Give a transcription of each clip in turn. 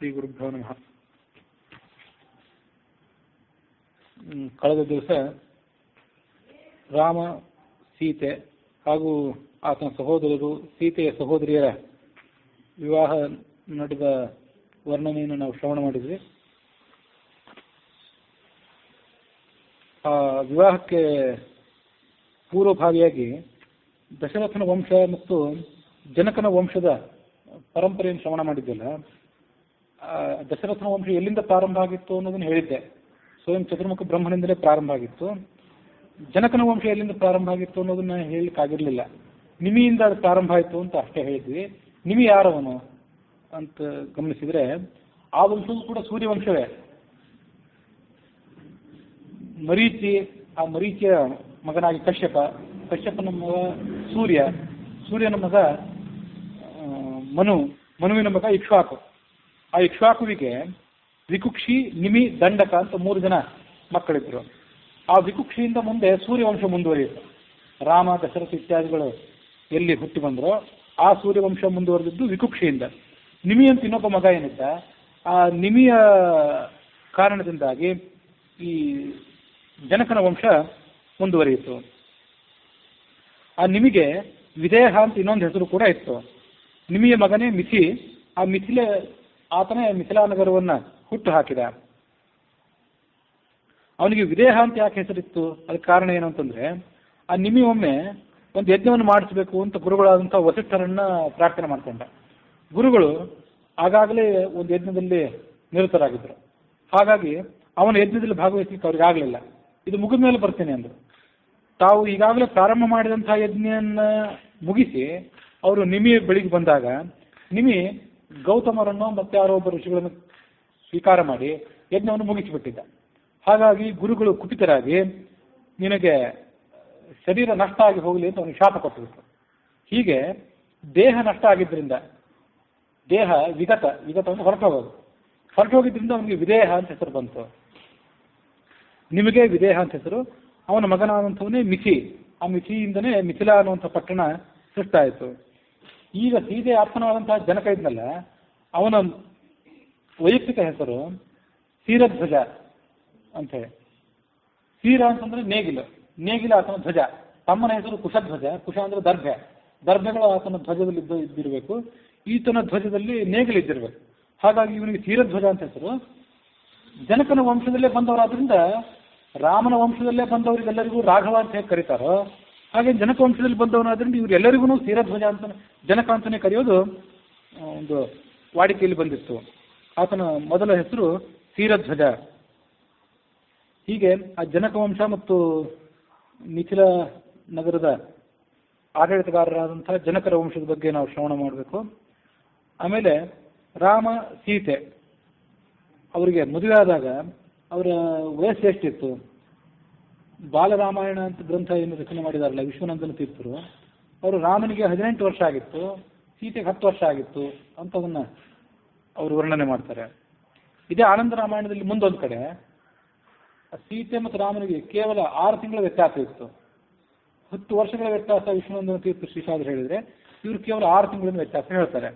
ಶ್ರೀ ಗುರುಭ್ಯೋ ನಮಃ. ಕಳೆದ ದಿವಸ ರಾಮ, ಸೀತೆ ಹಾಗೂ ಆತನ ಸಹೋದರರು, ಸೀತೆಯ ಸಹೋದರಿಯರ ವಿವಾಹ ನಡೆದ ವರ್ಣನೆಯನ್ನು ನಾವು ಶ್ರವಣ ಮಾಡಿದ್ವಿ. ಆ ವಿವಾಹಕ್ಕೆ ಪೂರ್ವಭಾವಿಯಾಗಿ ದಶರಥನ ವಂಶ ಮತ್ತು ಜನಕನ ವಂಶದ ಪರಂಪರೆಯನ್ನು ಶ್ರವಣ ಮಾಡಿದ್ದೆಲ್ಲ. ದಶರಥನ ವಂಶ ಎಲ್ಲಿಂದ ಪ್ರಾರಂಭ ಆಗಿತ್ತು ಅನ್ನೋದನ್ನು ಹೇಳಿದ್ದೆ. ಸ್ವಯಂ ಚತುರ್ಮುಖ ಬ್ರಹ್ಮನಿಂದಲೇ ಪ್ರಾರಂಭ ಆಗಿತ್ತು. ಜನಕನ ವಂಶ ಎಲ್ಲಿಂದ ಪ್ರಾರಂಭ ಆಗಿತ್ತು ಅನ್ನೋದನ್ನ ಹೇಳಲಿಕ್ಕಾಗಿರಲಿಲ್ಲ. ನಿಮಿಯಿಂದ ಅದು ಪ್ರಾರಂಭ ಆಯಿತು ಅಂತ ಅಷ್ಟೇ ಹೇಳಿದ್ವಿ. ನಿಮಿ ಯಾರವನು ಅಂತ ಗಮನಿಸಿದ್ರೆ ಆ ವಂಶವೂ ಕೂಡ ಸೂರ್ಯವಂಶವೇ. ಮರೀಚಿ, ಆ ಮರೀಚಿಯ ಮಗನಾಗಿ ಕಶ್ಯಪ, ಕಶ್ಯಪನ ಮಗ ಸೂರ್ಯ, ಸೂರ್ಯನ ಮಗ ಮನುವಿನ ಮಗ ಇಕ್ಷ್ವಾಕು. ಆ ಇಕ್ಷ್ವಾಕುವಿಗೆ ವಿಕುಕ್ಷಿ, ನಿಮಿ, ದಂಡಕ ಅಂತ 3 ಜನ ಮಕ್ಕಳಿದ್ರು. ಆ ವಿಕುಕ್ಷಿಯಿಂದ ಮುಂದೆ ಸೂರ್ಯವಂಶ ಮುಂದುವರಿಯಿತು. ರಾಮ, ದಶರಥ ಇತ್ಯಾದಿಗಳು ಎಲ್ಲಿ ಹುಟ್ಟಿ ಬಂದರೋ ಆ ಸೂರ್ಯವಂಶ ಮುಂದುವರೆದಿದ್ದು ವಿಕುಕ್ಷಿಯಿಂದ. ನಿಮಿ ಅಂತ ಇನ್ನೊಬ್ಬ ಮಗ ಏನಿದ್ದ, ಆ ನಿಮಿಯ ಕಾರಣದಿಂದಾಗಿ ಈ ಜನಕನ ವಂಶ ಮುಂದುವರಿಯಿತು. ಆ ನಿಮಿಗೆ ವಿದೇಹ ಅಂತ ಇನ್ನೊಂದು ಹೆಸರು ಕೂಡ ಇತ್ತು. ನಿಮಿಯ ಮಗನೇ ಮಿಥಿ. ಆ ಆತನೇ ಮಿಥಿಲಾ ನಗರವನ್ನು ಹುಟ್ಟು ಹಾಕಿದ. ಅವನಿಗೆ ವಿದೇಹ ಅಂತ ಯಾಕೆ ಹೆಸರಿತ್ತು? ಅದಕ್ಕೆ ಕಾರಣ ಏನು ಅಂತಂದ್ರೆ, ಆ ನಿಮಿ ಒಮ್ಮೆ ಒಂದು ಯಜ್ಞವನ್ನು ಮಾಡಿಸಬೇಕು ಅಂತ ಗುರುಗಳಾದಂಥ ವಸಿಷ್ಠರನ್ನ ಪ್ರಾರ್ಥನೆ ಮಾಡ್ಕೊಂಡ. ಗುರುಗಳು ಆಗಾಗಲೇ ಒಂದು ಯಜ್ಞದಲ್ಲಿ ನಿರತರಾಗಿದ್ದರು. ಹಾಗಾಗಿ ಅವನ ಯಜ್ಞದಲ್ಲಿ ಭಾಗವಹಿಸಲಿಕ್ಕೆ ಅವ್ರಿಗೆ ಆಗಲಿಲ್ಲ. ಇದು ಮುಗಿದ ಮೇಲೆ ಬರ್ತೇನೆ ಅಂದರು. ತಾವು ಈಗಾಗಲೇ ಪ್ರಾರಂಭ ಮಾಡಿದಂತಹ ಯಜ್ಞನ ಮುಗಿಸಿ ಅವರು ನಿಮಿಯ ಬಳಿಗೆ ಬಂದಾಗ ನಿಮಿ ಗೌತಮರನ್ನು ಮತ್ತೆ ಯಾರೋ ಒಬ್ಬ ಋಷಿಗಳನ್ನು ಸ್ವೀಕಾರ ಮಾಡಿ ಯಜ್ಞವನ್ನು ಮುಗಿಸಿಬಿಟ್ಟಿದ್ದ. ಹಾಗಾಗಿ ಗುರುಗಳು ಕುಪಿತರಾಗಿ ನಿನಗೆ ಶರೀರ ನಷ್ಟ ಆಗಿ ಹೋಗಲಿ ಅಂತ ಅವನಿಗೆ ಶಾಪ ಕೊಟ್ಟುಬಿಟ್ರು. ಹೀಗೆ ದೇಹ ನಷ್ಟ ಆಗಿದ್ದರಿಂದ, ದೇಹ ವಿಗತವನ್ನು ಹೊರಟೋಗಿದ್ದರಿಂದ ಅವನಿಗೆ ವಿದೇಹ ಅಂತ ಹೆಸರು ಬಂತು. ನಿಮಗೆ ವಿದೇಹ ಅಂತ ಹೆಸರು. ಅವನ ಮಗನಾದಂಥವನೇ ಮಿಥಿ. ಆ ಮಿಥಿಯಿಂದನೇ ಮಿಥಿಲಾ ಅನ್ನುವಂಥ ಪಟ್ಟಣ ಸೃಷ್ಟಾಯಿತು. ಈಗ ಸೀದೆ ಅಪ್ಪನಾದಂತಹ ಜನಕ ಇದ್ನಲ್ಲ, ಅವನ ವೈಯಕ್ತಿಕ ಹೆಸರು ಕ್ಷೀರಧ್ವಜ ಅಂತ ಹೇಳಿ. ಕ್ಷೀರ ಅಂತಂದ್ರೆ ನೇಗಿಲ ಆತನ ಧ್ವಜ. ತಮ್ಮನ ಹೆಸರು ಕುಶಧ್ವಜ. ಕುಶ ಅಂದ್ರೆ ದರ್ಭೆಗಳು ಆತನ ಧ್ವಜದಲ್ಲಿ ಇದ್ದಿರಬೇಕು. ಈತನ ಧ್ವಜದಲ್ಲಿ ನೇಗಿಲಿದ್ದಿರಬೇಕು. ಹಾಗಾಗಿ ಇವನಿಗೆ ಕ್ಷೀರಧ್ವಜ ಅಂತ ಹೆಸರು. ಜನಕನ ವಂಶದಲ್ಲೇ ಬಂದವರಾದ್ರಿಂದ ರಾಮನ ವಂಶದಲ್ಲೇ ಬಂದವರಿಗೆಲ್ಲರಿಗೂ ರಾಘವ ಅಂತ ಹೇಗೆ ಕರೀತಾರೋ, ಹಾಗೆ ಜನಕ ವಂಶದಲ್ಲಿ ಬಂದವನಾದ್ರಿಂದ ಇವರೆಲ್ಲರಿಗೂ ಕ್ಷೀರಧ್ವಜ ಅಂತ, ಜನಕ ಅಂತಾನೆ ಕರೆಯೋದು ಒಂದು ವಾಡಿಕೆಯಲ್ಲಿ ಬಂದಿತ್ತು. ಆತನ ಮೊದಲ ಹೆಸರು ಕ್ಷೀರಧ್ವಜ. ಹೀಗೆ ಆ ಜನಕ ವಂಶ ಮತ್ತು ಮಿಥಿಲ ನಗರದ ಆಡಳಿತಗಾರರಾದಂತಹ ಜನಕರ ವಂಶದ ಬಗ್ಗೆ ನಾವು ಶ್ರವಣ ಮಾಡಬೇಕು. ಆಮೇಲೆ ರಾಮ, ಸೀತೆ ಅವರಿಗೆ ಮದುವೆ ಆದಾಗ ಅವರ ವಯಸ್ಸು ಎಷ್ಟಿತ್ತು? ಬಾಲರಾಮಾಯಣ ಅಂತ ಗ್ರಂಥ ಏನು ರಚನೆ ಮಾಡಿದಾರಲ್ಲ ವಿಶ್ವನಂದನ ತೀರ್ಥರು, ಅವರು ರಾಮನಿಗೆ 18 ವರ್ಷ ಆಗಿತ್ತು, ಸೀತೆಗೆ 10 ವರ್ಷ ಆಗಿತ್ತು ಅಂತದನ್ನ ಅವರು ವರ್ಣನೆ ಮಾಡ್ತಾರೆ. ಇದೇ ಆನಂದ ರಾಮಾಯಣದಲ್ಲಿ ಮುಂದೊಂದು ಕಡೆ ಸೀತೆ ಮತ್ತು ರಾಮನಿಗೆ ಕೇವಲ 6 ತಿಂಗಳ ವ್ಯತ್ಯಾಸ ಇತ್ತು. 10 ವರ್ಷಗಳ ವ್ಯತ್ಯಾಸ ವಿಶ್ವನಂದನ ತೀರ್ಥ ಶ್ರೀಶಾದ್ರು ಹೇಳಿದ್ರೆ, ಇವರು ಕೇವಲ 6 ತಿಂಗಳಿನ ವ್ಯತ್ಯಾಸ ಹೇಳ್ತಾರೆ.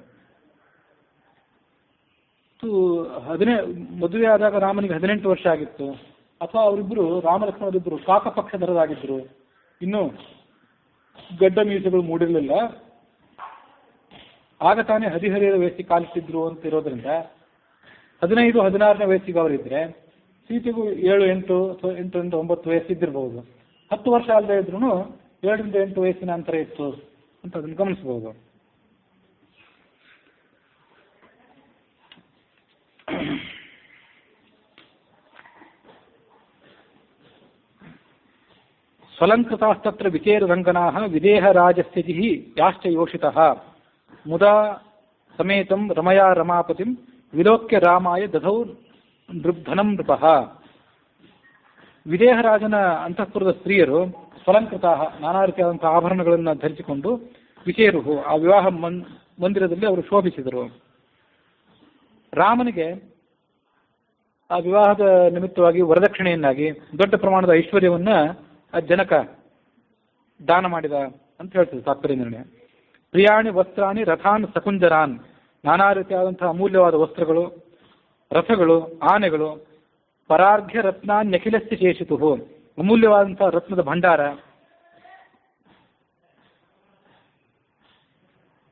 ಮದುವೆ ಆದಾಗ ರಾಮನಿಗೆ 18 ವರ್ಷ ಆಗಿತ್ತು, ಅಥವಾ ಅವರಿಬ್ಬರು ರಾಮಲಕ್ಷ್ಮಣರಿಬ್ಬರು ಕಾಕಪಕ್ಷಧರರಾಗಿದ್ದರು, ಇನ್ನು ಗಡ್ಡ ಮೀಸೆಗಳು ಮೂಡಿರಲಿಲ್ಲ, ಆಗ ತಾನೇ ಹದಿಹರೆಯದ ವಯಸ್ಸಿಗೆ ಕಾಲಿಟ್ಟಿದ್ರು ಅಂತ ಇರೋದ್ರಿಂದ 15-16ನೇ ವಯಸ್ಸಿಗೆ ಅವರಿದ್ರೆ ಸೀತೆಗೂ 7-8 ವಯಸ್ಸಿದ್ದಿರಬಹುದು. 10 ವರ್ಷ ಅಲ್ಲದೆ ಇದ್ರು 7-8 ವಯಸ್ಸಿನ ಅಂತರ ಇತ್ತು ಅಂತ ಅದನ್ನು ಗಮನಿಸಬಹುದು. ಸ್ವಲಂಕೃತಾಸ್ತತ್ರ ವಿಚೇರರಂಗನಾಃ ವಿದೇಹ ರಾಜಸ್ಯ ಜಿಹಿ ಯಾಶ್ಚ ಯೋಷಿತಃ ಮುದಾ ಸಮೇತಂ ರಮಯಾ ರಮಾಪತಿಂ ವಿಲೋಕ್ಯ ರಾಮಾಯ ದಧೌ ನೃಧನಂ ನೃಪಃ. ವಿದೇಹ ರಾಜನ ಅಂತಃಪುರದ ಸ್ತ್ರೀಯರು ಸ್ವಲಂಕೃತಾಃ ನಾನಾ ರೀತಿಯಾದಂತಹ ಆಭರಣಗಳನ್ನು ಧರಿಸಿಕೊಂಡು ವಿಚೇರುಹು ಆ ವಿವಾಹ ಮಂದಿರದಲ್ಲಿ ಅವರು ಶೋಭಿಸಿದರು. ರಾಮನಿಗೆ ಆ ವಿವಾಹದ ನಿಮಿತ್ತವಾಗಿ ವರದಕ್ಷಿಣೆಯನ್ನಾಗಿ ದೊಡ್ಡ ಪ್ರಮಾಣದ ಐಶ್ವರ್ಯವನ್ನ ಆ ಜನಕ ದಾನ ಮಾಡಿದ ಅಂತ ಹೇಳ್ತದೆ ತಾತ್ಪರ್ಯ ನಿರ್ಣಯ. ಪ್ರಿಯಾಣಿ ವಸ್ತ್ರಾಣಿ ರಥಾನ್ ಸಕುಂಜರಾನ್, ನಾನಾ ರೀತಿಯಾದಂತಹ ಅಮೂಲ್ಯವಾದ ವಸ್ತ್ರಗಳು ರಥಗಳು, ಆನೆಗಳು, ಪರಾರ್ಘ್ಯ ರತ್ನಾನ್ಯಖಿಲಸ್ಯ ಶೇಷಿತು, ಅಮೂಲ್ಯವಾದಂಥ ರತ್ನದ ಭಂಡಾರ.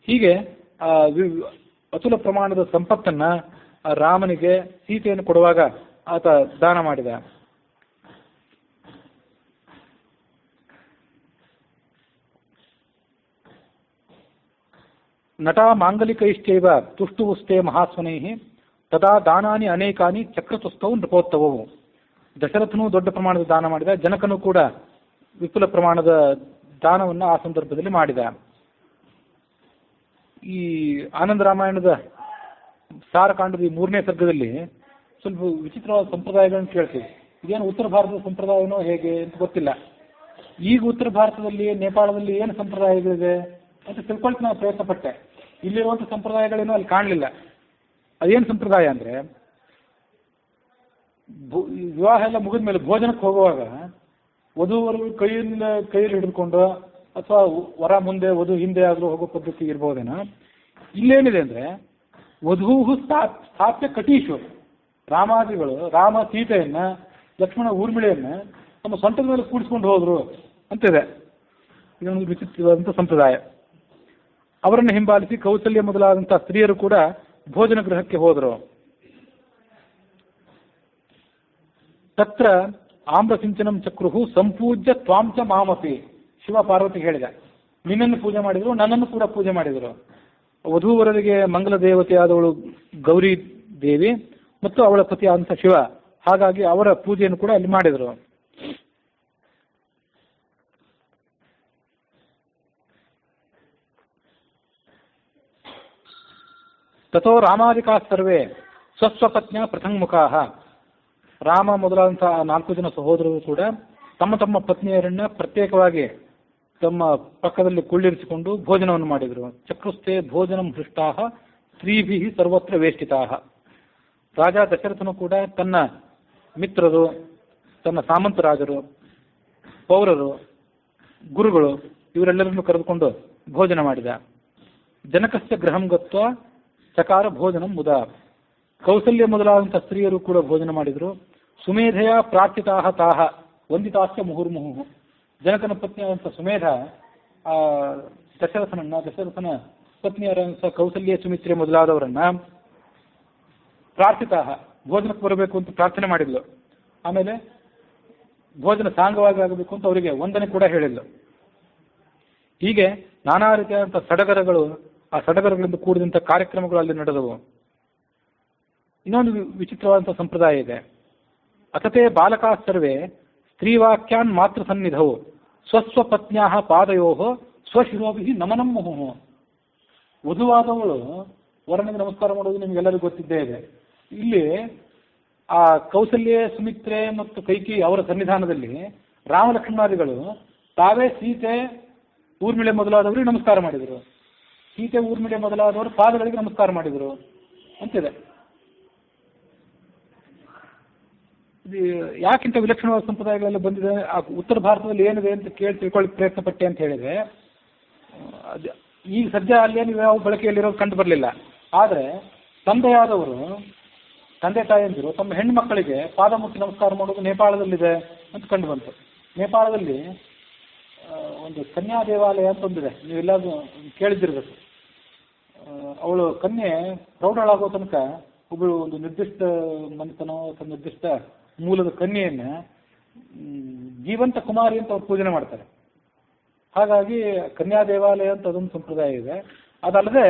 ಹೀಗೆ ಅತುಲ ಪ್ರಮಾಣದ ಸಂಪತ್ತನ್ನ ರಾಮನಿಗೆ ಸೀತೆಯನ್ನು ಕೊಡುವಾಗ ಆತ ದಾನ ಮಾಡಿದ. ನಟ ಮಾಂಗಲಿಕೈಶ್ಚೈವ ತುಷ್ಟುವುಸ್ತೆ ಮಹಾಸ್ವನೈ ತದಾ ದಾನಾನಿ ಅನೇಕಾನಿ ಚಕ್ರತುಸ್ತವು ನೃಪೋತ್ತವವು. ದಶರಥನು ದೊಡ್ಡ ಪ್ರಮಾಣದ ದಾನ ಮಾಡಿದ, ಜನಕನು ಕೂಡ ವಿಪುಲ ಪ್ರಮಾಣದ ದಾನವನ್ನು ಆ ಸಂದರ್ಭದಲ್ಲಿ ಮಾಡಿದ. ಈ ಆನಂದ ರಾಮಾಯಣದ ಸಾರಕಾಂಡದ ಈ 3ನೇ ಸರ್ಗದಲ್ಲಿ ಸ್ವಲ್ಪ ವಿಚಿತ್ರವಾದ ಸಂಪ್ರದಾಯಗಳನ್ನು ಕೇಳ್ತೀವಿ. ಇದೇನು ಉತ್ತರ ಭಾರತದ ಸಂಪ್ರದಾಯನೋ ಹೇಗೆ ಅಂತ ಗೊತ್ತಿಲ್ಲ. ಈಗ ಉತ್ತರ ಭಾರತದಲ್ಲಿ, ನೇಪಾಳದಲ್ಲಿ ಏನು ಸಂಪ್ರದಾಯಗಳಿದೆ ಅಂತ ತಿಳ್ಕೊಳ್ತಾ ನಾನು ಪ್ರಯತ್ನ ಪಟ್ಟೆ. ಇಲ್ಲಿರುವಂಥ ಸಂಪ್ರದಾಯಗಳೇನೋ ಅಲ್ಲಿ ಕಾಣಲಿಲ್ಲ. ಅದೇನು ಸಂಪ್ರದಾಯ ಅಂದರೆ, ವಿವಾಹ ಎಲ್ಲ ಮುಗಿದ ಮೇಲೆ ಭೋಜನಕ್ಕೆ ಹೋಗುವಾಗ ವಧುವರೆಗೂ ಕೈಯಲ್ಲಿ ಹಿಡಿದುಕೊಂಡು ಅಥವಾ ವರ ಮುಂದೆ ವಧು ಹಿಂದೆ ಆದರೂ ಹೋಗೋ ಪದ್ಧತಿ ಇರ್ಬೋದೇನೋ. ಇಲ್ಲೇನಿದೆ ಅಂದರೆ, ವಧೂ ಸ್ಥಾಪ್ಯ ಕಟೀಶು, ರಾಮಾದಿಗಳು ರಾಮ ಸೀತೆಯನ್ನ, ಲಕ್ಷ್ಮಣ ಊರ್ಮಿಳೆಯನ್ನ ತಮ್ಮ ಸೊಂಟದ ಮೇಲೆ ಕೂಡಿಸ್ಕೊಂಡು ಹೋದ್ರು ಅಂತಿದೆ. ಇದೊಂದು ವಿಚಿತ್ರವಾದಂಥ ಸಂಪ್ರದಾಯ. ಅವರನ್ನು ಹಿಂಬಾಲಿಸಿ ಕೌಸಲ್ಯ ಮೊದಲಾದಂಥ ಸ್ತ್ರೀಯರು ಕೂಡ ಭೋಜನ ಗೃಹಕ್ಕೆ ಹೋದರು. ತತ್ರ ಆಮ್ರಸಿಂಚನಂ ಚಕ್ರುಹು ಸಂಪೂಜ್ಯ ತ್ವಾಂಚ ಮಾಮಪಿ. ಶಿವ ಪಾರ್ವತಿ ಹೇಳಿದ, ನಿನ್ನನ್ನು ಪೂಜೆ ಮಾಡಿದರು, ನನ್ನನ್ನು ಕೂಡ ಪೂಜೆ ಮಾಡಿದರು. ವಧೂವರರಿಗೆ ಮಂಗಲ ದೇವತೆಯಾದವಳು ಗೌರಿ ದೇವಿ ಮತ್ತು ಅವಳ ಪತಿಯಾದಂಥ ಶಿವ, ಹಾಗಾಗಿ ಅವರ ಪೂಜೆಯನ್ನು ಕೂಡ ಅಲ್ಲಿ ಮಾಡಿದರು. ತಥೋ ರಾಮಾದಿಕಾ ಸರ್ವೇ ಸ್ವಸ್ವಪತ್ನ್ಯ ಪೃಥಂಗ್ಮುಖಾಃ. ರಾಮ ಮೊದಲಾದಂಥ 4 ಜನ ಸಹೋದರರು ಕೂಡ ತಮ್ಮ ತಮ್ಮ ಪತ್ನಿಯರನ್ನ ಪ್ರತ್ಯೇಕವಾಗಿ ತಮ್ಮ ಪಕ್ಕದಲ್ಲಿ ಕುಳ್ಳಿರಿಸಿಕೊಂಡು ಭೋಜನವನ್ನು ಮಾಡಿದರು. ಚಕ್ರುಸ್ತೆ ಭೋಜನಂ ಹೃಷ್ಟಾಃ ಸ್ತ್ರೀಭಿಃ ಸರ್ವತ್ರ ವೇಷ್ಟಿತಾಃ. ರಾಜ ದಶರಥನು ಕೂಡ ತನ್ನ ಮಿತ್ರರು, ತನ್ನ ಸಾಮಂತರಾಜರು, ಪೌರರು, ಗುರುಗಳು ಇವರೆಲ್ಲರನ್ನು ಕರೆದುಕೊಂಡು ಭೋಜನ ಮಾಡಿದ. ಜನಕಸ್ಯ ಗೃಹಂ ಗತ್ವ ಚಕಾರ ಭೋಜನಂ ಮುದಾ. ಕೌಸಲ್ಯ ಮೊದಲಾದಂಥ ಸ್ತ್ರೀಯರು ಕೂಡ ಭೋಜನ ಮಾಡಿದರು. ಸುಮೇಧೆಯ ಪ್ರಾರ್ಥಿತಾಹ ತಾಹ ವಂದಿತಾಸ್ಯ ಮುಹುರ್ಮುಹು. ಜನಕನ ಪತ್ನಿಯಾದಂಥ ಸುಮೇಧ ದಶರಥನ ಪತ್ನಿಯರಾದಂಥ ಕೌಸಲ್ಯ, ಸುಮಿತ್ರೆ ಮೊದಲಾದವರನ್ನ ಪ್ರಾರ್ಥಿತಾಹ ಭೋಜನಕ್ಕೆ ಬರಬೇಕು ಅಂತ ಪ್ರಾರ್ಥನೆ ಮಾಡಿದ್ಲು. ಆಮೇಲೆ ಭೋಜನ ಸಾಂಗವಾಗಿ ಆಗಬೇಕು ಅಂತ ಅವರಿಗೆ ವಂದನೆ ಕೂಡ ಹೇಳಿದ್ಲು. ಹೀಗೆ ನಾನಾ ರೀತಿಯಾದಂಥ ಸಡಗರಗಳು, ಆ ಸಡಗರಗಳಿಂದ ಕೂಡಿದಂಥ ಕಾರ್ಯಕ್ರಮಗಳು ಅಲ್ಲಿ ನಡೆದವು. ಇನ್ನೊಂದು ವಿಚಿತ್ರವಾದಂಥ ಸಂಪ್ರದಾಯ ಇದೆ. ಅತತೆ ಬಾಲಕಾ ಸರ್ವೇ ಸ್ತ್ರೀವಾಕ್ಯಾನ್ ಮಾತೃ ಸನ್ನಿಧವು ಸ್ವಸ್ವಪತ್ನ್ಯಾ ಪಾದಯೋ ಸ್ವಶಿರೋಭಿ ನಮನಂ ಮುಹುಹು. ವಧುವಾದವಳು ವರನಿಗೆ ನಮಸ್ಕಾರ ಮಾಡೋದು ನಿಮಗೆಲ್ಲರಿಗೂ ಗೊತ್ತಿದ್ದೇ ಇದೆ. ಇಲ್ಲಿ ಆ ಕೌಸಲ್ಯ, ಸುಮಿತ್ರೆ ಮತ್ತು ಕೈಕೇಯಿ ಅವರ ಸನ್ನಿಧಾನದಲ್ಲಿ ರಾಮಲಕ್ಷ್ಮಣಾದಿಗಳು ತಾವೇ ಸೀತೆ, ಊರ್ಮಿಳೆ ಮೊದಲಾದವರಿಗೆ ನಮಸ್ಕಾರ ಮಾಡಿದರು. ಸೀತೆ, ಊರ್ಮಿಳೆ ಮೊದಲಾದವರು ಪಾದಗಳಿಗೆ ನಮಸ್ಕಾರ ಮಾಡಿದರು ಅಂತಿದೆ. ಇದು ಯಾಕಿಂತ ವಿಲಕ್ಷಣವಾದ ಸಂಪ್ರದಾಯಗಳೆಲ್ಲ ಬಂದಿದೆ, ಆ ಉತ್ತರ ಭಾರತದಲ್ಲಿ ಏನಿದೆ ಅಂತ ತಿಳ್ಕೊಳ್ಳಿ ಪ್ರಯತ್ನ ಪಟ್ಟೆ ಅಂತ ಹೇಳಿದ್ರೆ, ಈಗ ಸದ್ಯ ಅಲ್ಲೇನು ಯಾವ ಬಳಕೆಯಲ್ಲಿರೋದು ಕಂಡು ಬರಲಿಲ್ಲ. ಆದರೆ ತಂದೆ ತಾಯಿಯಂದಿರು ತಮ್ಮ ಹೆಣ್ಣು ಮಕ್ಕಳಿಗೆ ಪಾದ ಮುಟ್ಟಿ ನಮಸ್ಕಾರ ಮಾಡೋದು ನೇಪಾಳದಲ್ಲಿದೆ ಅಂತ ಕಂಡು ಬಂತು. ನೇಪಾಳದಲ್ಲಿ ಒಂದು ಕನ್ಯಾ ದೇವಾಲಯ ಅಂತ ಒಂದಿದೆ, ನೀವೆಲ್ಲಾದ್ರೂ ಕೇಳಿದ್ದಿರ್ಬೇಕು. ಅವಳು ಕನ್ಯೆ ಪ್ರೌಢಳಾಗೋ ತನಕ ಒಬ್ಬಳು ಒಂದು ನಿರ್ದಿಷ್ಟ ಮನೆತನ ಅಥವಾ ನಿರ್ದಿಷ್ಟ ಮೂಲದ ಕನ್ಯೆಯನ್ನ ಜೀವಂತ ಕುಮಾರಿ ಅಂತ ಅವ್ರು ಪೂಜನೆ ಮಾಡ್ತಾರೆ. ಹಾಗಾಗಿ ಕನ್ಯಾ ದೇವಾಲಯ ಅಂತ ಅದೊಂದು ಸಂಪ್ರದಾಯ ಇದೆ. ಅದಲ್ಲದೆ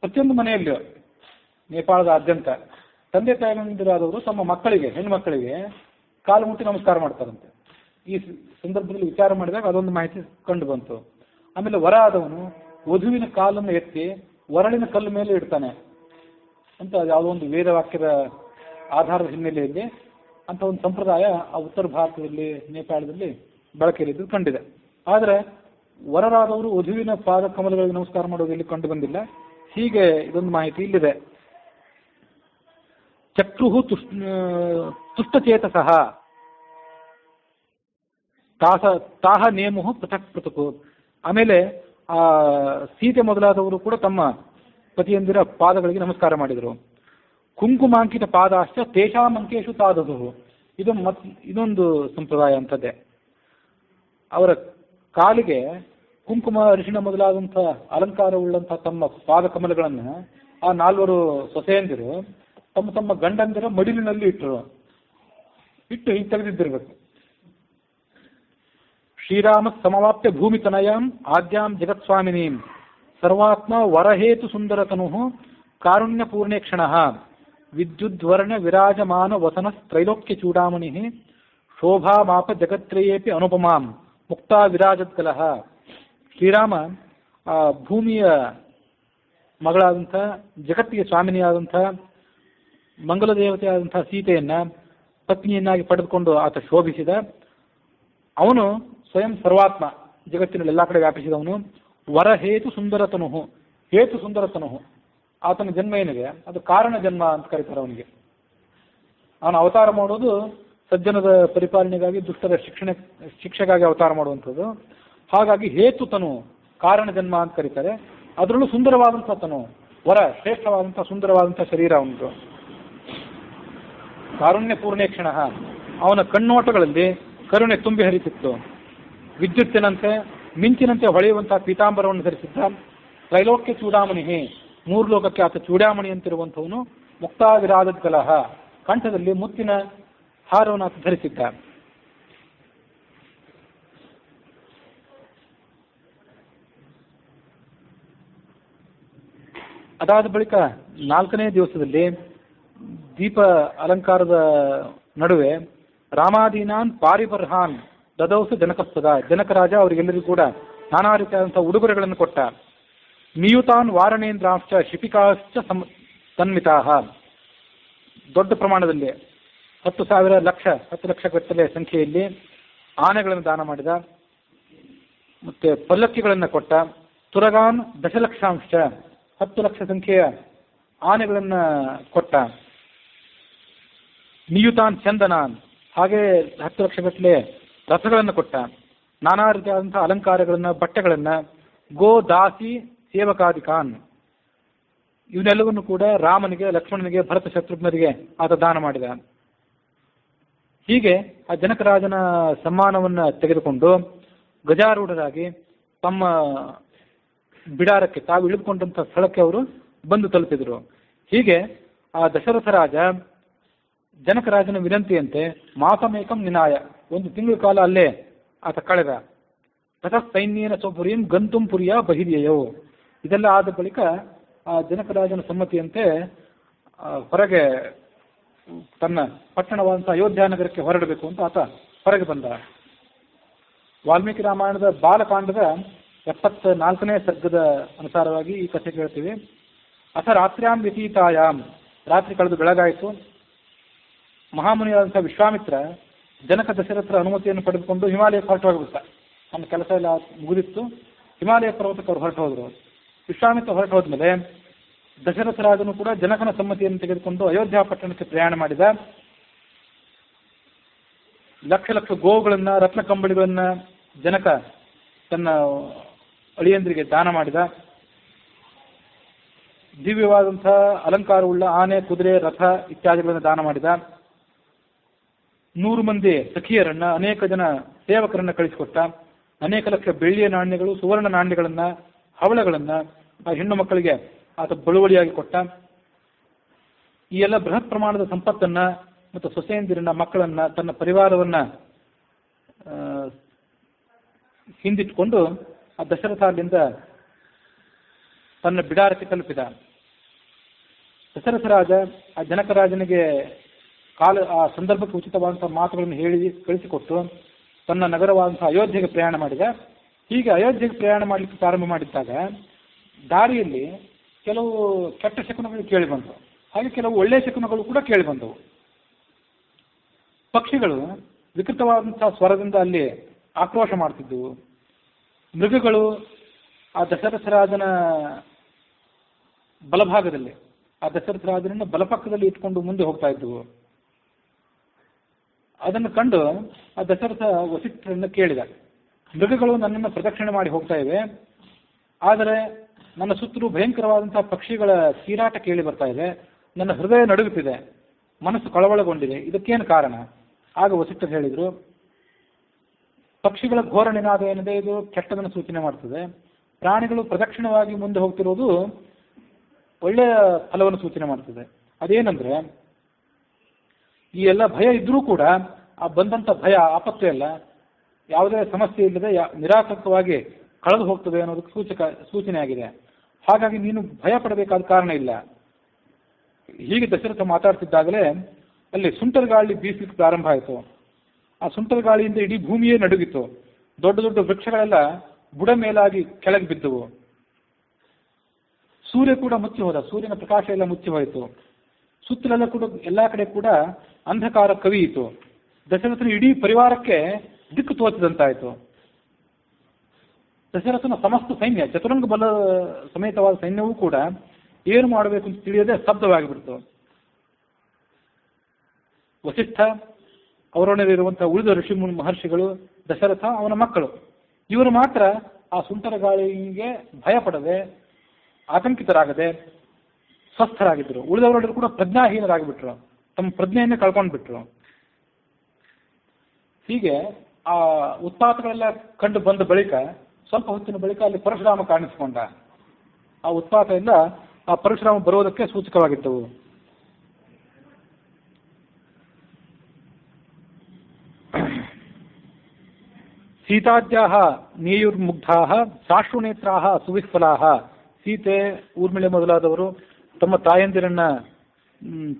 ಪ್ರತಿಯೊಂದು ಮನೆಯಲ್ಲಿಯೂ ನೇಪಾಳದಾದ್ಯಂತ ತಂದೆ ತಾಯಿಗಳಿಂದರಾದವರು ತಮ್ಮ ಮಕ್ಕಳಿಗೆ, ಹೆಣ್ಣು ಮಕ್ಕಳಿಗೆ ಕಾಲು ಮುಟ್ಟಿ ನಮಸ್ಕಾರ ಮಾಡ್ತಾರಂತೆ. ಈ ಸಂದರ್ಭದಲ್ಲಿ ವಿಚಾರ ಮಾಡಿದಾಗ ಅದೊಂದು ಮಾಹಿತಿ ಕಂಡು ಬಂತು. ಆಮೇಲೆ ವರ ಆದವನು ವಧುವಿನ ಕಾಲನ್ನು ಎತ್ತಿ ಒರಳಿನ ಕಲ್ಲು ಮೇಲೆ ಇಡ್ತಾನೆ ಅಂತ ಯಾವುದೋ ಒಂದು ವೇದವಾಕ್ಯದ ಆಧಾರದ ಹಿನ್ನೆಲೆಯಲ್ಲಿ ಅಂತ ಒಂದು ಸಂಪ್ರದಾಯ ಆ ಉತ್ತರ ಭಾರತದಲ್ಲಿ, ನೇಪಾಳದಲ್ಲಿ ಬಳಕೆಯಲ್ಲಿದ್ದು ಕಂಡಿದೆ. ಆದರೆ ವರರಾದವರು ವಧುವಿನ ಪಾದ ಕಮಲಗಳಿಗೆ ನಮಸ್ಕಾರ ಮಾಡೋದು ಇಲ್ಲಿ ಕಂಡು ಬಂದಿಲ್ಲ. ಹೀಗೆ ಇದೊಂದು ಮಾಹಿತಿ ಇಲ್ಲಿದೆ. ಚಕ್ರುಹು ತುಷ್ಟಚೇತಸಃ ತಾಹ ನೇಮುಹು ಪೃಥಕ್ ಪೃಥಕು. ಆಮೇಲೆ ಆ ಸೀತೆ ಮೊದಲಾದವರು ಕೂಡ ತಮ್ಮ ಪತಿಯಂದಿರ ಪಾದಗಳಿಗೆ ನಮಸ್ಕಾರ ಮಾಡಿದರು. ಕುಂಕುಮಾಂಕಿತ ಪಾದಾಶ್ಚ ತೇಷಾಮಂಕೇಶು ತಾದದು. ಇದೊಂದು ಸಂಪ್ರದಾಯ ಅಂತದ್ದೇ. ಅವರ ಕಾಲಿಗೆ ಕುಂಕುಮ, ಅರಿಶಿಣ ಮೊದಲಾದಂಥ ಅಲಂಕಾರವುಳ್ಳಂಥ ತಮ್ಮ ಪಾದಕಮಲಗಳನ್ನು ಆ 4 ಸೊಸೆಯಂದಿರು ತಮ್ಮ ತಮ್ಮ ಗಂಡಂದಿರ ಮಡಿಲಿನಲ್ಲಿ ಇಟ್ಟು ಹೀಗೆ ತೆಗೆದಿದ್ದಿರಬೇಕು. ಶ್ರೀರಾಮ ಸಮವಾಪ್ಯ ಭೂಮಿತನಯಾಂ ಆದ್ಯಾಂ ಜಗತ್ಸ್ವಾಮಿನೀಂ ಸರ್ವಾತ್ಮ ವರಹೇತು ಸುಂದರತನು ಕಾರುಣ್ಯಪೂರ್ಣೇ ಕ್ಷಣ ವಿದ್ಯುದ್ವರ್ಣ ವಿರಾಜಮಾನ ವಸನ ತ್ರೈಲೋಕ್ಯ ಚೂಡಾಮಣಿ ಶೋಭಾಮಾಪ ಜಗತ್ರಯೇಪಿ ಅನುಪಮಾಂ ಮುಕ್ತಾ ವಿರಾಜತ್ಕಲಃ. ಶ್ರೀರಾಮ ಆ ಭೂಮಿಯ ಮಗಳಾದಂಥ, ಜಗತ್ತಿಗೆ ಸ್ವಾಮಿನಿಯಾದಂಥ, ಮಂಗಲ ದೇವತೆಯಾದಂಥ ಸೀತೆಯನ್ನ ಪತ್ನಿಯನ್ನಾಗಿ ಪಡೆದುಕೊಂಡು ಆತ ಶೋಭಿಸಿದ. ಅವನು ಸ್ವಯಂ ಸರ್ವಾತ್ಮ, ಜಗತ್ತಿನಲ್ಲಿ ಎಲ್ಲ ಕಡೆ ವ್ಯಾಪಿಸಿದವನು. ವರಹೇತು ಸುಂದರತನು, ಹೇತು ಸುಂದರತನು. ಆತನ ಜನ್ಮ ಏನಿದೆ ಅದು ಕಾರಣ ಜನ್ಮ ಅಂತ ಕರೀತಾರೆ ಅವನಿಗೆ. ಅವನು ಅವತಾರ ಮಾಡೋದು ಸಜ್ಜನದ ಪರಿಪಾಲನೆಗಾಗಿ, ದುಷ್ಟರ ಶಿಕ್ಷೆಗಾಗಿ ಅವತಾರ ಮಾಡುವಂಥದ್ದು. ಹಾಗಾಗಿ ಹೇತುತನು, ಕಾರಣ ಜನ್ಮ ಅಂತ ಕರೀತಾರೆ. ಅದರಲ್ಲೂ ಸುಂದರವಾದಂಥ ತನು, ವರ, ಶ್ರೇಷ್ಠವಾದಂಥ ಸುಂದರವಾದಂಥ ಶರೀರ ಅವನು. ಕಾರುಣ್ಯ ಪೂರ್ಣೇ ಕ್ಷಣ, ಅವನ ಕಣ್ಣೋಟಗಳಲ್ಲಿ ಕರುಣೆ ತುಂಬಿ ಹರಿತಿತ್ತು. ವಿದ್ಯುತ್ತಿನಂತೆ ಮಿಂಚಿನಂತೆ ಹೊಳೆಯುವಂತಹ ಪೀತಾಂಬರವನ್ನು ಧರಿಸಿದ್ದ. ತ್ರೈಲೋಕ್ಯ ಚೂಡಾಮಣಿ, 3 ಲೋಕಕ್ಕೆ ಆತ ಚೂಡಾಮಣಿ ಅಂತಿರುವಂಥವನು. ಮುಕ್ತಾ ವಿರಾಜದ ಕಲಹ, ಕಂಠದಲ್ಲಿ ಮುತ್ತಿನ ಹಾರವನ್ನು ಆತ ಧರಿಸಿದ್ದ. ಅದಾದ ಬಳಿಕ 4ನೇ ದಿವಸದಲ್ಲಿ ದೀಪ ಅಲಂಕಾರದ ನಡುವೆ ರಾಮಾದೀನಾನ್ ಪಾರಿಬರ್ಹಾನ್ ದದೌಸ ಜನಕಸ್ತದ. ಜನಕರಾಜ ಅವರಿಗೆಲ್ಲರಿಗೂ ಕೂಡ ನಾನಾ ರೀತಿಯಾದಂತಹ ಉಡುಗೊರೆಗಳನ್ನು ಕೊಟ್ಟ. ನಿಯುತಾನ್ ವಾರಣೇಂದ್ರಾಂಶ್ಚ ಶಿಪಿಕಾಶ್ಚ ತನ್ಮಿತಾಹ, ದೊಡ್ಡ ಪ್ರಮಾಣದಲ್ಲಿ 10,000 ಲಕ್ಷ 10 ಲಕ್ಷ ಗಟ್ಟಲೆ ಸಂಖ್ಯೆಯಲ್ಲಿ ಆನೆಗಳನ್ನು ದಾನ ಮಾಡಿದ. ಮತ್ತೆ ಪಲ್ಲಕ್ಕಿಗಳನ್ನು ಕೊಟ್ಟ. ತುರಗಾನ್ ದಶಲಕ್ಷಾಂಶ, 10 ಲಕ್ಷ ಸಂಖ್ಯೆಯ ಆನೆಗಳನ್ನು ಕೊಟ್ಟ. ನಿಯುತಾನ್ ಚಂದನಾನ್, ಹಾಗೆ 10 ಲಕ್ಷ ಗಟ್ಟಲೆ ರಥಗಳನ್ನು ಕೊಟ್ಟ. ನಾನಾ ರೀತಿಯಾದಂತಹ ಅಲಂಕಾರಗಳನ್ನು, ಬಟ್ಟೆಗಳನ್ನು. ಗೋ ದಾಸಿ ಸೇವಕಾದಿಕಾನ್, ಇವನ್ನೆಲ್ಲವನ್ನು ಕೂಡ ರಾಮನಿಗೆ, ಲಕ್ಷ್ಮಣನಿಗೆ, ಭರತ ಶತ್ರುಘ್ನರಿಗೆ ಆತ ದಾನ ಮಾಡಿದ. ಹೀಗೆ ಆ ಜನಕರಾಜನ ಸಮ್ಮಾನವನ್ನು ತೆಗೆದುಕೊಂಡು ಗಜಾರೂಢರಾಗಿ ತಮ್ಮ ಬಿಡಾರಕ್ಕೆ, ತಾವು ಇಳಿದುಕೊಂಡಂಥ ಸ್ಥಳಕ್ಕೆ ಅವರು ಬಂದು ತಲುಪಿದರು. ಹೀಗೆ ಆ ದಶರಥ ರಾಜ ಜನಕರಾಜನ ವಿನಂತಿಯಂತೆ ಮಾಸಮೇಕಂ ನಿನಾಯ, 1 ತಿಂಗಳ ಕಾಲ ಅಲ್ಲೇ ಆತ ಕಳೆದ. ತತಃ ಸೈನ್ಯೇನ ಸ್ವಪುರಿಯಂ ಗಂತುಂ ಪುರಿಯ ಬಹಿರ್ಯಯೋ. ಇದೆಲ್ಲ ಆದ ಬಳಿಕ ಆ ಜನಕರಾಜನ ಸಮ್ಮತಿಯಂತೆ ಹೊರಗೆ ತನ್ನ ಪಟ್ಟಣವಾದಂಥ ಅಯೋಧ್ಯ ನಗರಕ್ಕೆ ಹೊರಡಬೇಕು ಅಂತ ಆತ ಹೊರಗೆ ಬಂದ. ವಾಲ್ಮೀಕಿ ರಾಮಾಯಣದ ಬಾಲಕಾಂಡದ 74ನೇ ಸರ್ಗದ ಅನುಸಾರವಾಗಿ ಈ ಕಥೆ ಕೇಳ್ತೀವಿ. ಅಥ ರಾತ್ರ್ಯಾಂ ವ್ಯತೀತಾಯಾಮ್, ರಾತ್ರಿ ಕಳೆದು ಬೆಳಗಾಯಿತು. ಮಹಾಮುನಿಯಾದಂಥ ವಿಶ್ವಾಮಿತ್ರ ಜನಕ ದಶರಥರ ಅನುಮತಿಯನ್ನು ಪಡೆದುಕೊಂಡು ಹಿಮಾಲಯಕ್ಕೆ ಹೊರಟು ಹೋಗಿಬಿಟ್ಟ. ನನ್ನ ಕೆಲಸ ಎಲ್ಲ ಮುಗಿದಿತ್ತು, ಹಿಮಾಲಯ ಪರ್ವತಕ್ಕೆ ಅವರು ಹೊರಟು ಹೋದರು. ವಿಶ್ವಾಮಿತ್ರ ಹೊರಟು ಹೋದ್ಮೇಲೆ ದಶರಥರಾಜನು ಕೂಡ ಜನಕನ ಸಮ್ಮತಿಯನ್ನು ತೆಗೆದುಕೊಂಡು ಅಯೋಧ್ಯ ಪಟ್ಟಣಕ್ಕೆ ಪ್ರಯಾಣ ಮಾಡಿದ. ಲಕ್ಷ ಲಕ್ಷ ಗೋವುಗಳನ್ನು, ರತ್ನ ಕಂಬಳಿಗಳನ್ನು ಜನಕ ತನ್ನ ಅಳಿಯಂದ್ರಿಗೆ ದಾನ ಮಾಡಿದ. ದಿವ್ಯವಾದಂಥ ಅಲಂಕಾರವುಳ್ಳ ಆನೆ, ಕುದುರೆ, ರಥ ಇತ್ಯಾದಿಗಳನ್ನು ದಾನ ಮಾಡಿದ. 100 ಮಂದಿ ಸಖಿಯರನ್ನ, ಅನೇಕ ಜನ ಸೇವಕರನ್ನ ಕಳಿಸಿಕೊಟ್ಟ. ಅನೇಕ ಲಕ್ಷ ಬೆಳ್ಳಿಯ ನಾಣ್ಯಗಳು, ಸುವರ್ಣ ನಾಣ್ಯಗಳನ್ನ, ಹವಳಗಳನ್ನ ಆ ಹೆಣ್ಣು ಮಕ್ಕಳಿಗೆ ಆತ ಬಳುವಳಿಯಾಗಿ ಕೊಟ್ಟ. ಈ ಎಲ್ಲ ಬೃಹತ್ ಪ್ರಮಾಣದ ಸಂಪತ್ತನ್ನ ಮತ್ತು ಸೊಸೆಯಂದಿರನ್ನ, ಮಕ್ಕಳನ್ನ, ತನ್ನ ಪರಿವಾರವನ್ನ ಹಿಂದಿಟ್ಟುಕೊಂಡು ಆ ದಶರಥ ಅಲ್ಲಿಂದ ತನ್ನ ಬಿಡಾರಕ್ಕೆ ತಲುಪಿದ. ದಶರಥ ರಾಜ ಆ ಜನಕರಾಜನಿಗೆ ಆ ಸಂದರ್ಭಕ್ಕೆ ಉಚಿತವಾದಂತಹ ಮಾತುಗಳನ್ನು ಹೇಳಿ ಕಳಿಸಿಕೊಟ್ಟು ತನ್ನ ನಗರವಾದಂತಹ ಅಯೋಧ್ಯೆಗೆ ಪ್ರಯಾಣ ಮಾಡಿದ. ಹೀಗೆ ಅಯೋಧ್ಯೆಗೆ ಪ್ರಯಾಣ ಮಾಡಲಿಕ್ಕೆ ಪ್ರಾರಂಭ ಮಾಡಿದ್ದಾಗ ದಾರಿಯಲ್ಲಿ ಕೆಲವು ಕೆಟ್ಟ ಶಕುನಗಳು ಕೇಳಿ ಬಂದವು, ಹಾಗೆ ಕೆಲವು ಒಳ್ಳೆಯ ಶಕುನಗಳು ಕೂಡ ಕೇಳಿ ಬಂದವು. ಪಕ್ಷಿಗಳು ವಿಕೃತವಾದಂತಹ ಸ್ವರದಿಂದ ಅಲ್ಲಿ ಆಕ್ರೋಶ ಮಾಡ್ತಿದ್ದವು. ಮೃಗಗಳು ಆ ದಶರಥರಾಜನ ಬಲಭಾಗದಲ್ಲಿ, ಆ ದಶರಥರಾಜನನ್ನು ಬಲಪಕ್ಕದಲ್ಲಿ ಇಟ್ಕೊಂಡು ಮುಂದೆ ಹೋಗ್ತಾ ಇದ್ದವು. ಅದನ್ನು ಕಂಡು ಆ ದಶರಥ ವಸಿಷ್ಠರನ್ನು ಕೇಳಿದ, ಮೃಗಗಳು ನನ್ನನ್ನು ಪ್ರದಕ್ಷಿಣೆ ಮಾಡಿ ಹೋಗ್ತಾ ಇವೆ, ಆದರೆ ನನ್ನ ಸುತ್ತಲೂ ಭಯಂಕರವಾದಂತಹ ಪಕ್ಷಿಗಳ ಚೀರಾಟ ಕೇಳಿ ಬರ್ತಾ ಇದೆ, ನನ್ನ ಹೃದಯ ನಡುಗುತ್ತಿದೆ, ಮನಸ್ಸು ಕಳವಳಗೊಂಡಿದೆ, ಇದಕ್ಕೇನು ಕಾರಣ? ಆಗ ವಸಿಷ್ಠರು ಹೇಳಿದರು, ಪಕ್ಷಿಗಳ ಘೋರ ನಿನಾದ ಏನಿದೆ ಇದು ಕೆಟ್ಟದನ್ನು ಸೂಚನೆ ಮಾಡ್ತದೆ, ಪ್ರಾಣಿಗಳು ಪ್ರದಕ್ಷಿಣವಾಗಿ ಮುಂದೆ ಹೋಗ್ತಿರೋದು ಒಳ್ಳೆಯ ಫಲವನ್ನು ಸೂಚನೆ ಮಾಡ್ತದೆ. ಅದೇನಂದ್ರೆ, ಈ ಎಲ್ಲ ಭಯ ಇದ್ರೂ ಕೂಡ ಆ ಬಂದಂಥ ಭಯ ಆಪತ್ತು ಎಲ್ಲ ಯಾವುದೇ ಸಮಸ್ಯೆ ಇಲ್ಲದೆ ನಿರಾತಂಕವಾಗಿ ಕಳೆದು ಹೋಗ್ತದೆ ಅನ್ನೋದಕ್ಕೆ ಸೂಚನೆ ಆಗಿದೆ. ಹಾಗಾಗಿ ನೀನು ಭಯ ಪಡಬೇಕಾದ ಕಾರಣ ಇಲ್ಲ. ಹೀಗೆ ದಶರಥ ಮಾತಾಡ್ತಿದ್ದಾಗಲೇ ಅಲ್ಲಿ ಸುಂಟರ್ ಗಾಳಿ ಬೀಸಲಿಕ್ಕೆ ಪ್ರಾರಂಭ ಆಯಿತು. ಆ ಸುಂಟರ್ ಗಾಳಿಯಿಂದ ಇಡೀ ಭೂಮಿಯೇ ನಡುಗಿತು. ದೊಡ್ಡ ದೊಡ್ಡ ವೃಕ್ಷಗಳೆಲ್ಲ ಬುಡ ಮೇಲಾಗಿ ಕೆಳಗೆ ಬಿದ್ದವು. ಸೂರ್ಯ ಕೂಡ ಮುಚ್ಚಿ ಹೋದ, ಸೂರ್ಯನ ಪ್ರಕಾಶ ಎಲ್ಲ ಮುಚ್ಚಿ ಹೋಯಿತು. ಸುತ್ತಲೆಲ್ಲ ಕೂಡ ಎಲ್ಲ ಕಡೆ ಕೂಡ ಅಂಧಕಾರ ಕವಿಯಿತು. ದಶರಥನ ಇಡೀ ಪರಿವಾರಕ್ಕೆ ದಿಕ್ಕು ತೋಚಿದಂತಾಯಿತು. ದಶರಥನ ಸಮಸ್ತ ಸೈನ್ಯ, ಚತುರಂಗ ಬಲ ಸಮೇತವಾದ ಸೈನ್ಯವೂ ಕೂಡ ಏನು ಮಾಡಬೇಕು ಅಂತ ತಿಳಿಯದೆ ಸ್ತಬ್ಧವಾಗಿಬಿಡ್ತು. ವಸಿಷ್ಠ, ಅವರೊಳಗಿರುವಂತಹ ಉಳಿದ ಋಷಿ ಮಹರ್ಷಿಗಳು, ದಶರಥ, ಅವನ ಮಕ್ಕಳು, ಇವರು ಮಾತ್ರ ಆ ಸುಂಟರ ಗಾಳಿಗೆ ಭಯಪಡದೆ, ಆತಂಕಿತರಾಗದೆ ಸ್ವಸ್ಥರಾಗಿದ್ದರು. ಉಳಿದವರೆಲ್ಲರೂ ಕೂಡ ಪ್ರಜ್ಞಾಹೀನರಾಗಿಬಿಟ್ರು, ತಮ್ಮ ಪ್ರಜ್ಞೆಯನ್ನೇ ಕಳ್ಕೊಂಡ್ಬಿಟ್ರು. ಹೀಗೆ ಆ ಉತ್ಪಾತಗಳೆಲ್ಲ ಕಂಡು ಬಂದ ಬಳಿಕ ಸ್ವಲ್ಪ ಹೊತ್ತಿನ ಬಳಿಕ ಅಲ್ಲಿ ಪರಶುರಾಮ ಕಾಣಿಸಿಕೊಂಡ. ಆ ಉತ್ಪಾತದಿಂದ ಆ ಪರಶುರಾಮ ಬರುವುದಕ್ಕೆ ಸೂಚಕವಾಗಿದ್ದವು. ಸೀತಾದ್ಯಾಹ ನೇಯುರ್ಮುಗ್ಧಾಹ ಸಾಶ್ರುನೇತ್ರಾಹ ಸುವಿಫಲಾಹ. ಸೀತೆ, ಊರ್ಮಿಳೆ ಮೊದಲಾದವರು ತಮ್ಮ ತಾಯಂದಿರನ್ನ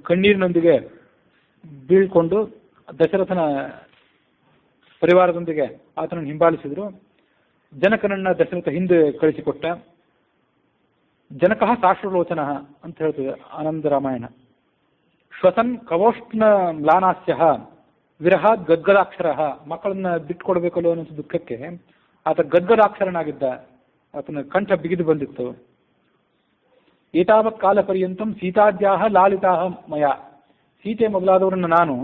ಕಣ್ಣೀರಿನೊಂದಿಗೆ ಬೀಳ್ಕೊಂಡು ದಶರಥನ ಪರಿವಾರದೊಂದಿಗೆ ಆತನನ್ನು ಹಿಂಬಾಲಿಸಿದರು. ಜನಕನನ್ನ ದಶರಥ ಹಿಂದೆ ಕಳಿಸಿಕೊಟ್ಟ. ಜನಕಃ ಸಾಶ್ರುಲೋಚನ ಅಂತ ಹೇಳ್ತದೆ ಆನಂದ ರಾಮಾಯಣ. ಶ್ವಸನ್ ಕವೋಷ್ಣ ಮ್ಲಾನಾಸ್ಯ ವಿರಹಾದ್ ಗದ್ಗದಾಕ್ಷರ. ಮಕ್ಕಳನ್ನ ಬಿಟ್ಕೊಡ್ಬೇಕಲ್ಲೋ ಅನ್ನೋ ದುಃಖಕ್ಕೆ ಆತ ಗದ್ಗದಾಕ್ಷರನಾಗಿದ್ದ. ಆತನ ಕಂಠ ಬಿಗಿದು ಬಂದಿತ್ತು. ಏತಾವತ್ ಕಾಲ ಪರ್ಯಂತಂ ಸೀತಾದ್ಯಾಹ ಲಾಲಿತಾಹ ಮಯ. ಸೀತೆ ಮೊದಲಾದವರನ್ನು ನಾನು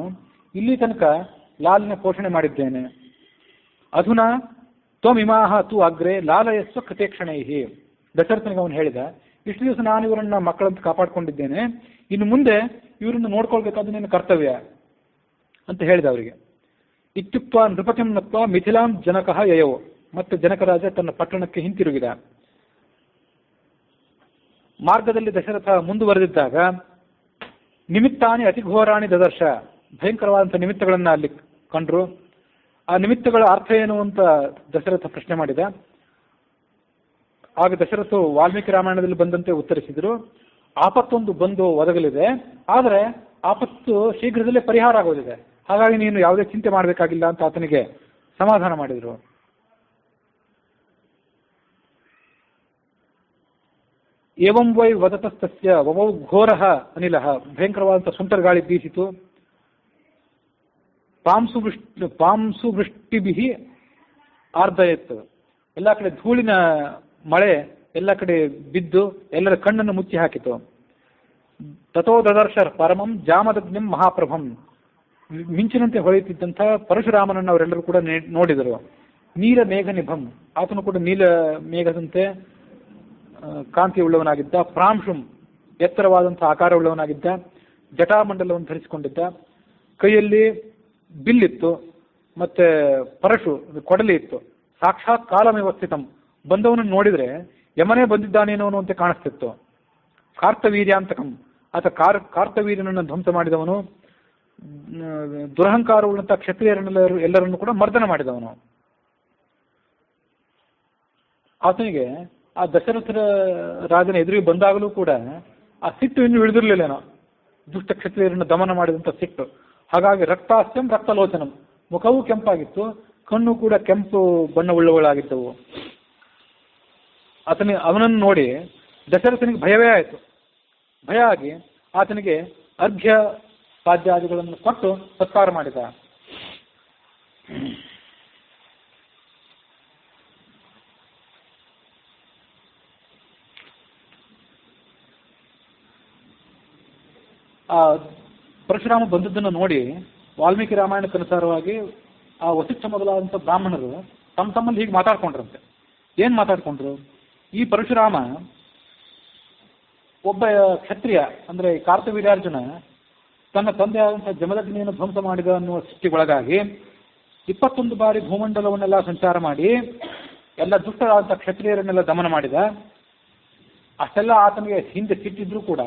ಇಲ್ಲಿ ತನಕ ಲಾಲನೆ ಪೋಷಣೆ ಮಾಡಿದ್ದೇನೆ. ಅಧುನಾ ತ್ವಮಿಮಾಹ ತು ಅಗ್ರೆ ಲಾಲಯಸ್ವ ಕೃತೇಕ್ಷಣೈಹಿ. ದಶರಥನಿಗೆ ಅವನು ಹೇಳಿದ, ಇಷ್ಟು ದಿವಸ ನಾನು ಇವರನ್ನ ಮಕ್ಕಳಂತ ಕಾಪಾಡಿಕೊಂಡಿದ್ದೇನೆ, ಇನ್ನು ಮುಂದೆ ಇವರನ್ನು ನೋಡ್ಕೊಳ್ಬೇಕಾದ ನಿನ್ನ ಕರ್ತವ್ಯ ಅಂತ ಹೇಳಿದ ಅವರಿಗೆ. ಇತ್ಯುಕ್ತ ನೃಪತಿಂ ನತ್ವ ಮಿಥಿಲಾಂ ಜನಕಃ ಯಯೋ. ಮತ್ತೆ ಜನಕರಾಜ ತನ್ನ ಪಟ್ಟಣಕ್ಕೆ ಹಿಂತಿರುಗಿದ. ಮಾರ್ಗದಲ್ಲಿ ದಶರಥ ಮುಂದುವರೆದಿದ್ದಾಗ ನಿಮಿತ್ತಾನಿ ಅತಿಘೋರಾಣಿ ದದರ್ಶ. ಭಯಂಕರವಾದಂಥ ನಿಮಿತ್ತಗಳನ್ನ ಅಲ್ಲಿ ಕಂಡ್ರು. ಆ ನಿಮಿತ್ತಗಳ ಅರ್ಥ ಏನು ಅಂತ ದಶರಥ ಪ್ರಶ್ನೆ ಮಾಡಿದ. ಆಗ ದಶರಥ ವಾಲ್ಮೀಕಿ ರಾಮಾಯಣದಲ್ಲಿ ಬಂದಂತೆ ಉತ್ತರಿಸಿದರು. ಆಪತ್ತೊಂದು ಬಂದು ಒದಗಲಿದೆ, ಆದರೆ ಆಪತ್ತು ಶೀಘ್ರದಲ್ಲೇ ಪರಿಹಾರ ಆಗೋದಿದೆ, ಹಾಗಾಗಿ ನೀನು ಯಾವುದೇ ಚಿಂತೆ ಮಾಡಬೇಕಾಗಿಲ್ಲ ಅಂತ ಆತನಿಗೆ ಸಮಾಧಾನ ಮಾಡಿದರು. ಏವಂ ವೈ ವದತಸ್ತಸ್ಯ ವವೌ ಘೋರಃ ಅನಿಲಃ. ಭಯಂಕರವಾದಂಥ ಸುಂಟರ್ ಗಾಳಿ ಬೀಸಿತು. ಪಾಂಸು ವೃಷ್ಟಿಭಿ ಆರ್ದಯತ್. ಎಲ್ಲ ಕಡೆ ಧೂಳಿನ ಮಳೆ ಎಲ್ಲ ಕಡೆ ಬಿದ್ದು ಎಲ್ಲರ ಕಣ್ಣನ್ನು ಮುಚ್ಚಿ ಹಾಕಿತು. ತಥೋ ದದರ್ಶ ಪರಮಂ ಜಾಮದಗ್ನಿಂ ಮಹಾಪ್ರಭಂ. ಮಿಂಚಿನಂತೆ ಹೊಳೆಯುತ್ತಿದ್ದಂಥ ಪರಶುರಾಮನನ್ನು ಅವರೆಲ್ಲರೂ ಕೂಡ ನೋಡಿದರು. ನೀಲ ಮೇಘ ನಿಭಂ. ಆತನು ಕೂಡ ನೀಲ ಮೇಘದಂತೆ ಕಾಂತಿ ಉಳ್ಳವನಾಗಿದ್ದ. ಪ್ರಾಂಶುಂ. ಎತ್ತರವಾದಂಥ ಆಕಾರವುಳ್ಳವನಾಗಿದ್ದ. ಜಟಾಮಂಡಲವನ್ನು ಧರಿಸಿಕೊಂಡಿದ್ದ. ಕೈಯಲ್ಲಿ ಬಿಲ್ಲಿತ್ತು, ಮತ್ತೆ ಪರಶು ಕೊಡಲಿ ಇತ್ತು. ಸಾಕ್ಷಾತ್ ಕಾಲಮೇವಸ್ಥಿತಂ. ಬಂದವನನ್ನು ನೋಡಿದ್ರೆ ಯಮನೇ ಬಂದಿದ್ದಾನೇನೋ ಅನ್ನುವಂತೆ ಕಾಣಿಸ್ತಿತ್ತು. ಕಾರ್ತವೀರ್ಯಾಂತಕಂ. ಆತ ಕಾರ್ತವೀರ್ಯನನ್ನು ಧ್ವಂಸ ಮಾಡಿದವನು. ದುರಹಂಕಾರವುಳ್ಳಂಥ ಕ್ಷತ್ರಿಯರನ್ನೆಲ್ಲರನ್ನು ಕೂಡ ಮರ್ದನ ಮಾಡಿದವನು. ಆತನಿಗೆ ಆ ದಶರಥರ ರಾಜನ ಎದುರಿಗೆ ಬಂದಾಗಲೂ ಕೂಡ ಆ ಸಿಟ್ಟು ಇನ್ನೂ ಇಳಿದಿರಲಿಲ್ಲೇನೋ, ದುಷ್ಟ ಕ್ಷತ್ರಿಯರನ್ನು ದಮನ ಮಾಡಿದಂಥ ಸಿಟ್ಟು. ಹಾಗಾಗಿ ರಕ್ತಾಸ್ಯಂ ರಕ್ತಲೋಚನಂ. ಮುಖವೂ ಕೆಂಪಾಗಿತ್ತು, ಕಣ್ಣು ಕೂಡ ಕೆಂಪು ಬಣ್ಣವುಳ್ಳವಳಾಗಿದ್ದವು. ಅವನನ್ನು ನೋಡಿ ದಶರಥನಿಗೆ ಭಯವೇ ಆಯಿತು. ಭಯ ಆಗಿ ಆತನಿಗೆ ಅರ್ಘ್ಯ ಪಾದ್ಯಾದಿಗಳನ್ನು ಕೊಟ್ಟು ಸತ್ಕಾರ ಮಾಡಿದ. ಆ ಪರಶುರಾಮ ಬಂದದ್ದನ್ನು ನೋಡಿ ವಾಲ್ಮೀಕಿ ರಾಮಾಯಣಕ್ಕನುಸಾರವಾಗಿ ಆ ವಸಿಷ್ಠ ಮೊದಲಾದಂಥ ಬ್ರಾಹ್ಮಣರು ತಮ್ಮಲ್ಲಿ ಹೀಗೆ ಮಾತಾಡ್ಕೊಂಡ್ರಂತೆ. ಏನು ಮಾತಾಡ್ಕೊಂಡ್ರು? ಈ ಪರಶುರಾಮ ಒಬ್ಬ ಕ್ಷತ್ರಿಯ ಅಂದರೆ ಕಾರ್ತವೀರ್ಯಾರ್ಜುನ ತನ್ನ ತಂದೆಯಾದಂಥ ಜಮದಗ್ನಿಯನ್ನು ಧ್ವಂಸ ಮಾಡಿದ ಅನ್ನುವ ಸಿಟ್ಟಿಗೊಳಗಾಗಿ 21 ಬಾರಿ ಭೂಮಂಡಲವನ್ನೆಲ್ಲ ಸಂಚಾರ ಮಾಡಿ ಎಲ್ಲ ದುಷ್ಟರಾದಂಥ ಕ್ಷತ್ರಿಯರನ್ನೆಲ್ಲ ದಮನ ಮಾಡಿದ. ಅಷ್ಟೆಲ್ಲ ಆತನಿಗೆ ಹಿಂದೆ ಸಿಟ್ಟಿದ್ರೂ ಕೂಡ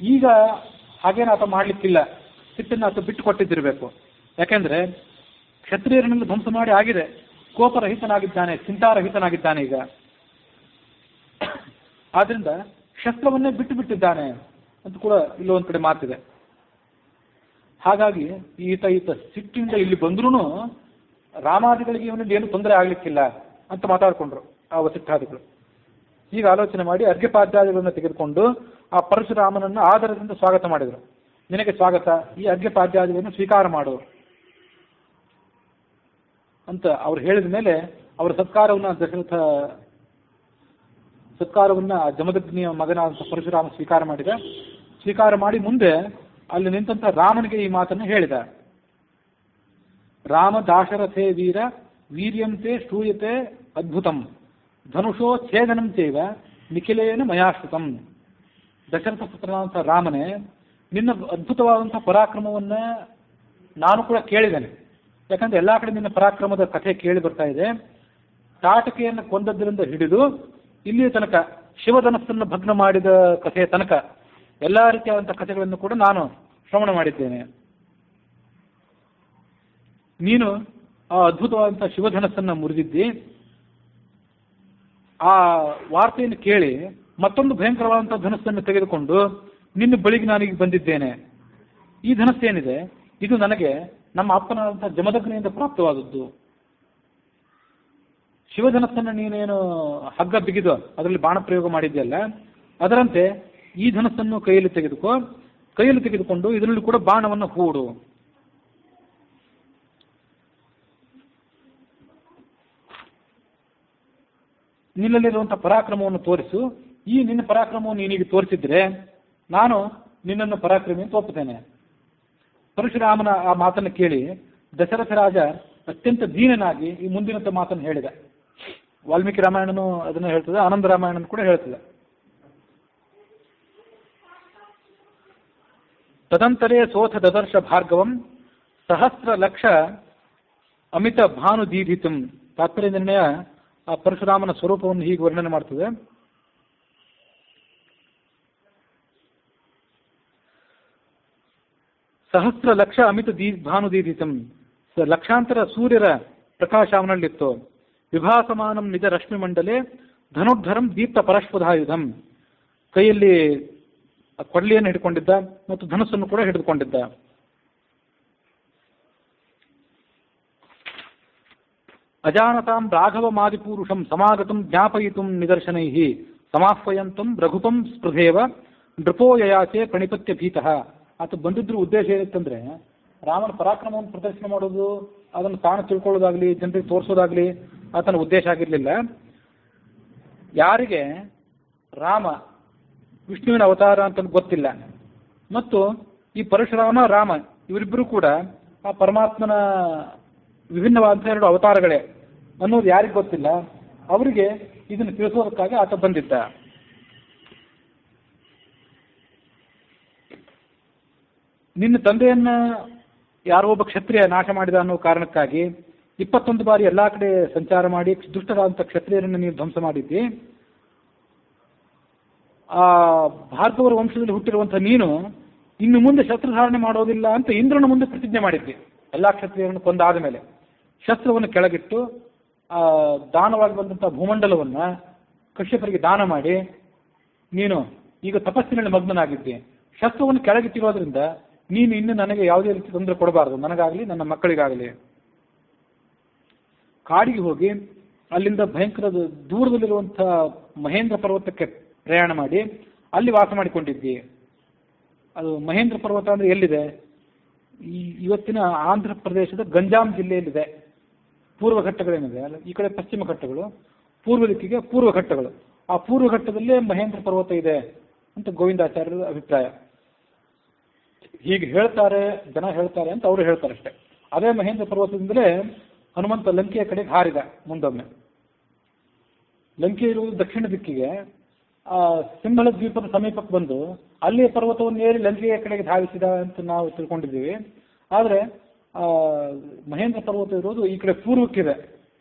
ಈಗ ಹಾಗೇನು ಆತ ಮಾಡಲಿಕ್ಕಿಲ್ಲ. ಸಿಟ್ಟನ್ನು ಆತ ಬಿಟ್ಟು ಕೊಟ್ಟಿದ್ದಿರಬೇಕು. ಯಾಕೆಂದರೆ ಕ್ಷತ್ರಿಯರನ್ನೆಲ್ಲ ಧ್ವಂಸ ಮಾಡಿ ಆಗಿದೆ. ಕೋಪರಹಿತನಾಗಿದ್ದಾನೆ, ಚಿಂತಾರಹಿತನಾಗಿದ್ದಾನೆ ಈಗ. ಆದ್ರಿಂದ ಶಸ್ತ್ರವನ್ನೇ ಬಿಟ್ಟು ಬಿಟ್ಟಿದ್ದಾನೆ ಅಂತ ಕೂಡ ಇಲ್ಲೊಂದು ಕಡೆ ಮಾತಿದೆ. ಹಾಗಾಗಿ ಈತ ಸಿಟ್ಟಿಂದ ಇಲ್ಲಿ ಬಂದ್ರೂ ರಾಮಾದಿಗಳಿಗೆ ಇವನಿಂದ ಏನು ತೊಂದರೆ ಆಗ್ಲಿಕ್ಕಿಲ್ಲ ಅಂತ ಮಾತಾಡಿಕೊಂಡ್ರು ಆ ವಸಿಷ್ಠಾದಿಗಳು. ಈಗ ಆಲೋಚನೆ ಮಾಡಿ ಅರ್ಘ್ಯಪಾದ್ಯಾದಿಗಳನ್ನು ತೆಗೆದುಕೊಂಡು ಆ ಪರಶುರಾಮನನ್ನು ಆದರದಿಂದ ಸ್ವಾಗತ ಮಾಡಿದರು. ನಿನಗೆ ಸ್ವಾಗತ, ಈ ಅರ್ಘ್ಯಪಾದ್ಯಾದಿಗಳನ್ನು ಸ್ವೀಕಾರ ಮಾಡು ಅಂತ ಅವ್ರು ಹೇಳಿದ ಮೇಲೆ ಅವರ ಸತ್ಕಾರವನ್ನ ಜಮದಗ್ನಿಯ ಮಗನಾದಂಥ ಪರಶುರಾಮ ಸ್ವೀಕಾರ ಮಾಡಿದ. ಸ್ವೀಕಾರ ಮಾಡಿ ಮುಂದೆ ಅಲ್ಲಿ ನಿಂತ ರಾಮನಿಗೆ ಈ ಮಾತನ್ನು ಹೇಳಿದ. ರಾಮ ದಾಶರಥೇ ವೀರ ವೀರ್ಯಂತೆ ಶ್ರೂಯತೆ ಅದ್ಭುತಂ ಧನುಷೋ ಛೇದನಂ ಚೈವ ನಿಖಿಲೇನ ಮಯಾಶ್ರುತಂ. ದಶರಥ ಪುತ್ರನಾದಂಥ ರಾಮನೇ, ನಿನ್ನ ಅದ್ಭುತವಾದಂಥ ಪರಾಕ್ರಮವನ್ನು ನಾನು ಕೂಡ ಕೇಳಿದ್ದೇನೆ. ಯಾಕಂದ್ರೆ ಎಲ್ಲ ಕಡೆ ನಿನ್ನ ಪರಾಕ್ರಮದ ಕಥೆ ಕೇಳಿ ಬರ್ತಾ ಇದೆ. ತಾಟಕೆಯನ್ನು ಕೊಂದದ್ದರಿಂದ ಹಿಡಿದು ಇಲ್ಲಿಯ ತನಕ ಶಿವಧನಸ್ಸನ್ನು ಭಗ್ನ ಮಾಡಿದ ಕಥೆಯ ತನಕ ಎಲ್ಲ ರೀತಿಯಾದಂಥ ಕಥೆಗಳನ್ನು ಕೂಡ ನಾನು ಶ್ರವಣ ಮಾಡಿದ್ದೇನೆ. ನೀನು ಆ ಅದ್ಭುತವಾದಂಥ ಶಿವಧನಸ್ಸನ್ನು ಮುರಿದಿದ್ದಿ. ಆ ವಾರ್ತೆಯನ್ನು ಕೇಳಿ ಮತ್ತೊಂದು ಭಯಂಕರವಾದಂಥ ಧನಸ್ಸನ್ನು ತೆಗೆದುಕೊಂಡು ನಿನ್ನ ಬಳಿಗೆ ನಾನೀಗ ಬಂದಿದ್ದೇನೆ. ಈ ಧನಸ್ಸೇನಿದೆ ಇದು ನನಗೆ ನಮ್ಮ ಅಪ್ಪನಾದಂಥ ಜಮದಗ್ನಿಯಿಂದ ಪ್ರಾಪ್ತವಾದದ್ದು. ಶಿವಧನಸ್ಸನ್ನು ನೀನೇನು ಹಗ್ಗ ಬಿಗಿದು ಅದರಲ್ಲಿ ಬಾಣ ಪ್ರಯೋಗ ಮಾಡಿದ್ಯಲ್ಲ, ಅದರಂತೆ ಈ ಧನಸ್ಸನ್ನು ಕೈಯಲ್ಲಿ ತೆಗೆದುಕೊಂಡು ಇದರಲ್ಲಿ ಕೂಡ ಬಾಣವನ್ನು ಹೂಡು. ನಿನ್ನಲ್ಲಿರುವಂಥ ಪರಾಕ್ರಮವನ್ನು ತೋರಿಸು. ಈ ನಿನ್ನ ಪರಾಕ್ರಮವನ್ನು ನೀನೀಗ ತೋರಿಸಿದ್ರೆ ನಾನು ನಿನ್ನನ್ನು ಪರಾಕ್ರಮಿ ಅಂತ ಒಪ್ಪುತ್ತೇನೆ. ಪರಶುರಾಮನ ಆ ಮಾತನ್ನು ಕೇಳಿ ದಶರಥ ರಾಜ ಅತ್ಯಂತ ದೀನನಾಗಿ ಈ ಮುಂದಿನಂಥ ಮಾತನ್ನು ಹೇಳಿದ. ವಾಲ್ಮೀಕಿ ರಾಮಾಯಣನು ಅದನ್ನು ಹೇಳ್ತದೆ, ಆನಂದ ರಾಮಾಯಣನು ಕೂಡ ಹೇಳ್ತದೆ. ತದಂತರೇ ಸೋಥ ದದರ್ಶ ಭಾರ್ಗವಂ ಸಹಸ್ರ ಲಕ್ಷ ಅಮಿತ ಭಾನು ದೀಧಿತಂ. ತಾತ್ಪರ್ಯ ನಿರ್ಣಯ ಆ ಪರಶುರಾಮನ ಸ್ವರೂಪವನ್ನು ಹೀಗೆ ವರ್ಣನೆ ಮಾಡ್ತದೆ. ಸಹಸ್ರ ಲಕ್ಷ ಅಮಿತ ಭಾನು ದೀಧಿತಂ. ಲಕ್ಷಾಂತರ ಸೂರ್ಯರ ಪ್ರಕಾಶ ಅವನಲ್ಲಿತ್ತು. ವಿಭಾಸಮಾನಂ ನಿಜ ರಶ್ಮಿ ಮಂಡಲೆ ಧನುರ್ಧರಂ ದೀಪ್ತ ಪರಶ್ವಧಾಯುಧಂ. ಕೈಯಲ್ಲಿ ಕೊಡ್ಲಿಯನ್ನು ಹಿಡ್ಕೊಂಡಿದ್ದ ಮತ್ತು ಧನುಸ್ಸನ್ನು ಕೂಡ ಹಿಡಿದುಕೊಂಡಿದ್ದ. ಅಜಾನತಾಂ ರಾಘವ ಮಾದಿಪೂರುಷಂ ಸಮಾಗತಂ ಜ್ಞಾಪಯಿತುಂ ನಿದರ್ಶನೈ ಸಮಾಹ್ವಯಂತಂ ರಘುಪಂ ಸ್ಪೃಧೇವ ನೃಪೋ ಯಯಾಚೆ ಪ್ರಣಿಪತ್ಯ ಭೀತಃ. ಆತ ಬಂದಿದ್ರು ಉದ್ದೇಶ ಏನಿತ್ತಂದ್ರೆ ರಾಮನ ಪರಾಕ್ರಮವನ್ನು ಪ್ರದರ್ಶನ ಮಾಡೋದು, ಅದನ್ನು ತಾನು ತಿಳ್ಕೊಳ್ಳೋದಾಗ್ಲಿ, ಜನರಿಗೆ ತೋರಿಸೋದಾಗ್ಲಿ ಆತನ ಉದ್ದೇಶ ಆಗಿರಲಿಲ್ಲ. ಯಾರಿಗೆ ರಾಮ ವಿಷ್ಣುವಿನ ಅವತಾರ ಅಂತ ಗೊತ್ತಿಲ್ಲ ಮತ್ತು ಈ ಪರಶುರಾಮ ರಾಮ ಇವರಿಬ್ಬರು ಕೂಡ ಆ ಪರಮಾತ್ಮನ ವಿಭಿನ್ನವಾದಂಥ ಎರಡು ಅವತಾರಗಳೇ ಅನ್ನೋದು ಯಾರಿಗೆ ಗೊತ್ತಿಲ್ಲ, ಅವರಿಗೆ ಇದನ್ನು ತಿಳಿಸೋದಕ್ಕಾಗಿ ಆತ ಬಂದಿದ್ದ. ನಿನ್ನ ತಂದೆಯನ್ನ ಯಾರೋ ಒಬ್ಬ ಕ್ಷತ್ರಿಯ ನಾಶ ಮಾಡಿದ ಅನ್ನೋ ಕಾರಣಕ್ಕಾಗಿ 21 ಬಾರಿ ಎಲ್ಲಾ ಕಡೆ ಸಂಚಾರ ಮಾಡಿ ದುಷ್ಟರಾದಂಥ ಕ್ಷತ್ರಿಯರನ್ನು ನೀವು ಧ್ವಂಸ ಮಾಡಿದ್ದಿ. ಆ ಭಾರ್ಗವರ ವಂಶದಲ್ಲಿ ಹುಟ್ಟಿರುವಂಥ ನೀನು ಇನ್ನು ಮುಂದೆ ಶಸ್ತ್ರಧಾರಣೆ ಮಾಡೋದಿಲ್ಲ ಅಂತ ಇಂದ್ರನ ಮುಂದೆ ಪ್ರತಿಜ್ಞೆ ಮಾಡಿದ್ದಿ. ಎಲ್ಲಾ ಕ್ಷತ್ರಿಯರನ್ನು ಕೊಂದಾದ ಮೇಲೆ ಶಸ್ತ್ರವನ್ನು ಕೆಳಗಿಟ್ಟು ಆ ದಾನವಾಗಿ ಬಂದಂಥ ಭೂಮಂಡಲವನ್ನು ಕಶ್ಯಪರಿಗೆ ದಾನ ಮಾಡಿ ನೀನು ಈಗ ತಪಸ್ಸಿನಲ್ಲಿ ಮಗ್ನನಾಗಿದ್ದಿ. ಶಸ್ತ್ರವನ್ನು ಕೆಳಗಿಟ್ಟಿರೋದ್ರಿಂದ ನೀನು ಇನ್ನು ನನಗೆ ಯಾವುದೇ ರೀತಿ ತೊಂದರೆ ಕೊಡಬಾರದು, ನನಗಾಗಲಿ ನನ್ನ ಮಕ್ಕಳಿಗಾಗಲಿ. ಕಾಡಿಗೆ ಹೋಗಿ ಅಲ್ಲಿಂದ ಭಯಂಕರ ದೂರದಲ್ಲಿರುವಂಥ ಮಹೇಂದ್ರ ಪರ್ವತಕ್ಕೆ ಪ್ರಯಾಣ ಮಾಡಿ ಅಲ್ಲಿ ವಾಸ ಮಾಡಿಕೊಂಡಿದ್ದಿ. ಅದು ಮಹೇಂದ್ರ ಪರ್ವತ ಅಂದರೆ ಎಲ್ಲಿದೆ? ಇವತ್ತಿನ ಆಂಧ್ರ ಪ್ರದೇಶದ ಗಂಜಾಂ ಜಿಲ್ಲೆಯಲ್ಲಿದೆ. ಪೂರ್ವ ಘಟ್ಟಗಳೇನಿದೆ ಅಲ್ಲ, ಈ ಕಡೆ ಪಶ್ಚಿಮ ಘಟ್ಟಗಳು, ಪೂರ್ವ ದಿಕ್ಕಿಗೆ ಪೂರ್ವ ಘಟ್ಟಗಳು. ಆ ಪೂರ್ವ ಘಟ್ಟದಲ್ಲೇ ಮಹೇಂದ್ರ ಪರ್ವತ ಇದೆ ಅಂತ ಗೋವಿಂದಾಚಾರ್ಯರ ಅಭಿಪ್ರಾಯ. ಹೀಗೆ ಜನ ಹೇಳ್ತಾರೆ ಅಂತ ಅವರು ಹೇಳ್ತಾರೆ ಅಷ್ಟೇ. ಅದೇ ಮಹೇಂದ್ರ ಪರ್ವತದಿಂದಲೇ ಹನುಮಂತ ಲಂಕೆಯ ಕಡೆಗೆ ಹಾರಿದ. ಮುಂದೊಮ್ಮೆ ಲಂಕೆ ಇರುವುದು ದಕ್ಷಿಣ ದಿಕ್ಕಿಗೆ, ಆ ಸಿಂಹಳ ದ್ವೀಪದ ಸಮೀಪಕ್ಕೆ ಬಂದು ಅಲ್ಲಿ ಪರ್ವತವನ್ನು ಏರಿ ಲಂಕೆಯ ಕಡೆಗೆ ಧಾವಿಸಿದ ಅಂತ ನಾವು ತಿಳ್ಕೊಂಡಿದ್ದೀವಿ. ಆದರೆ ಮಹೇಂದ್ರ ಪರ್ವತ ಇರೋದು ಈ ಕಡೆ ಪೂರ್ವಕ್ಕಿದೆ.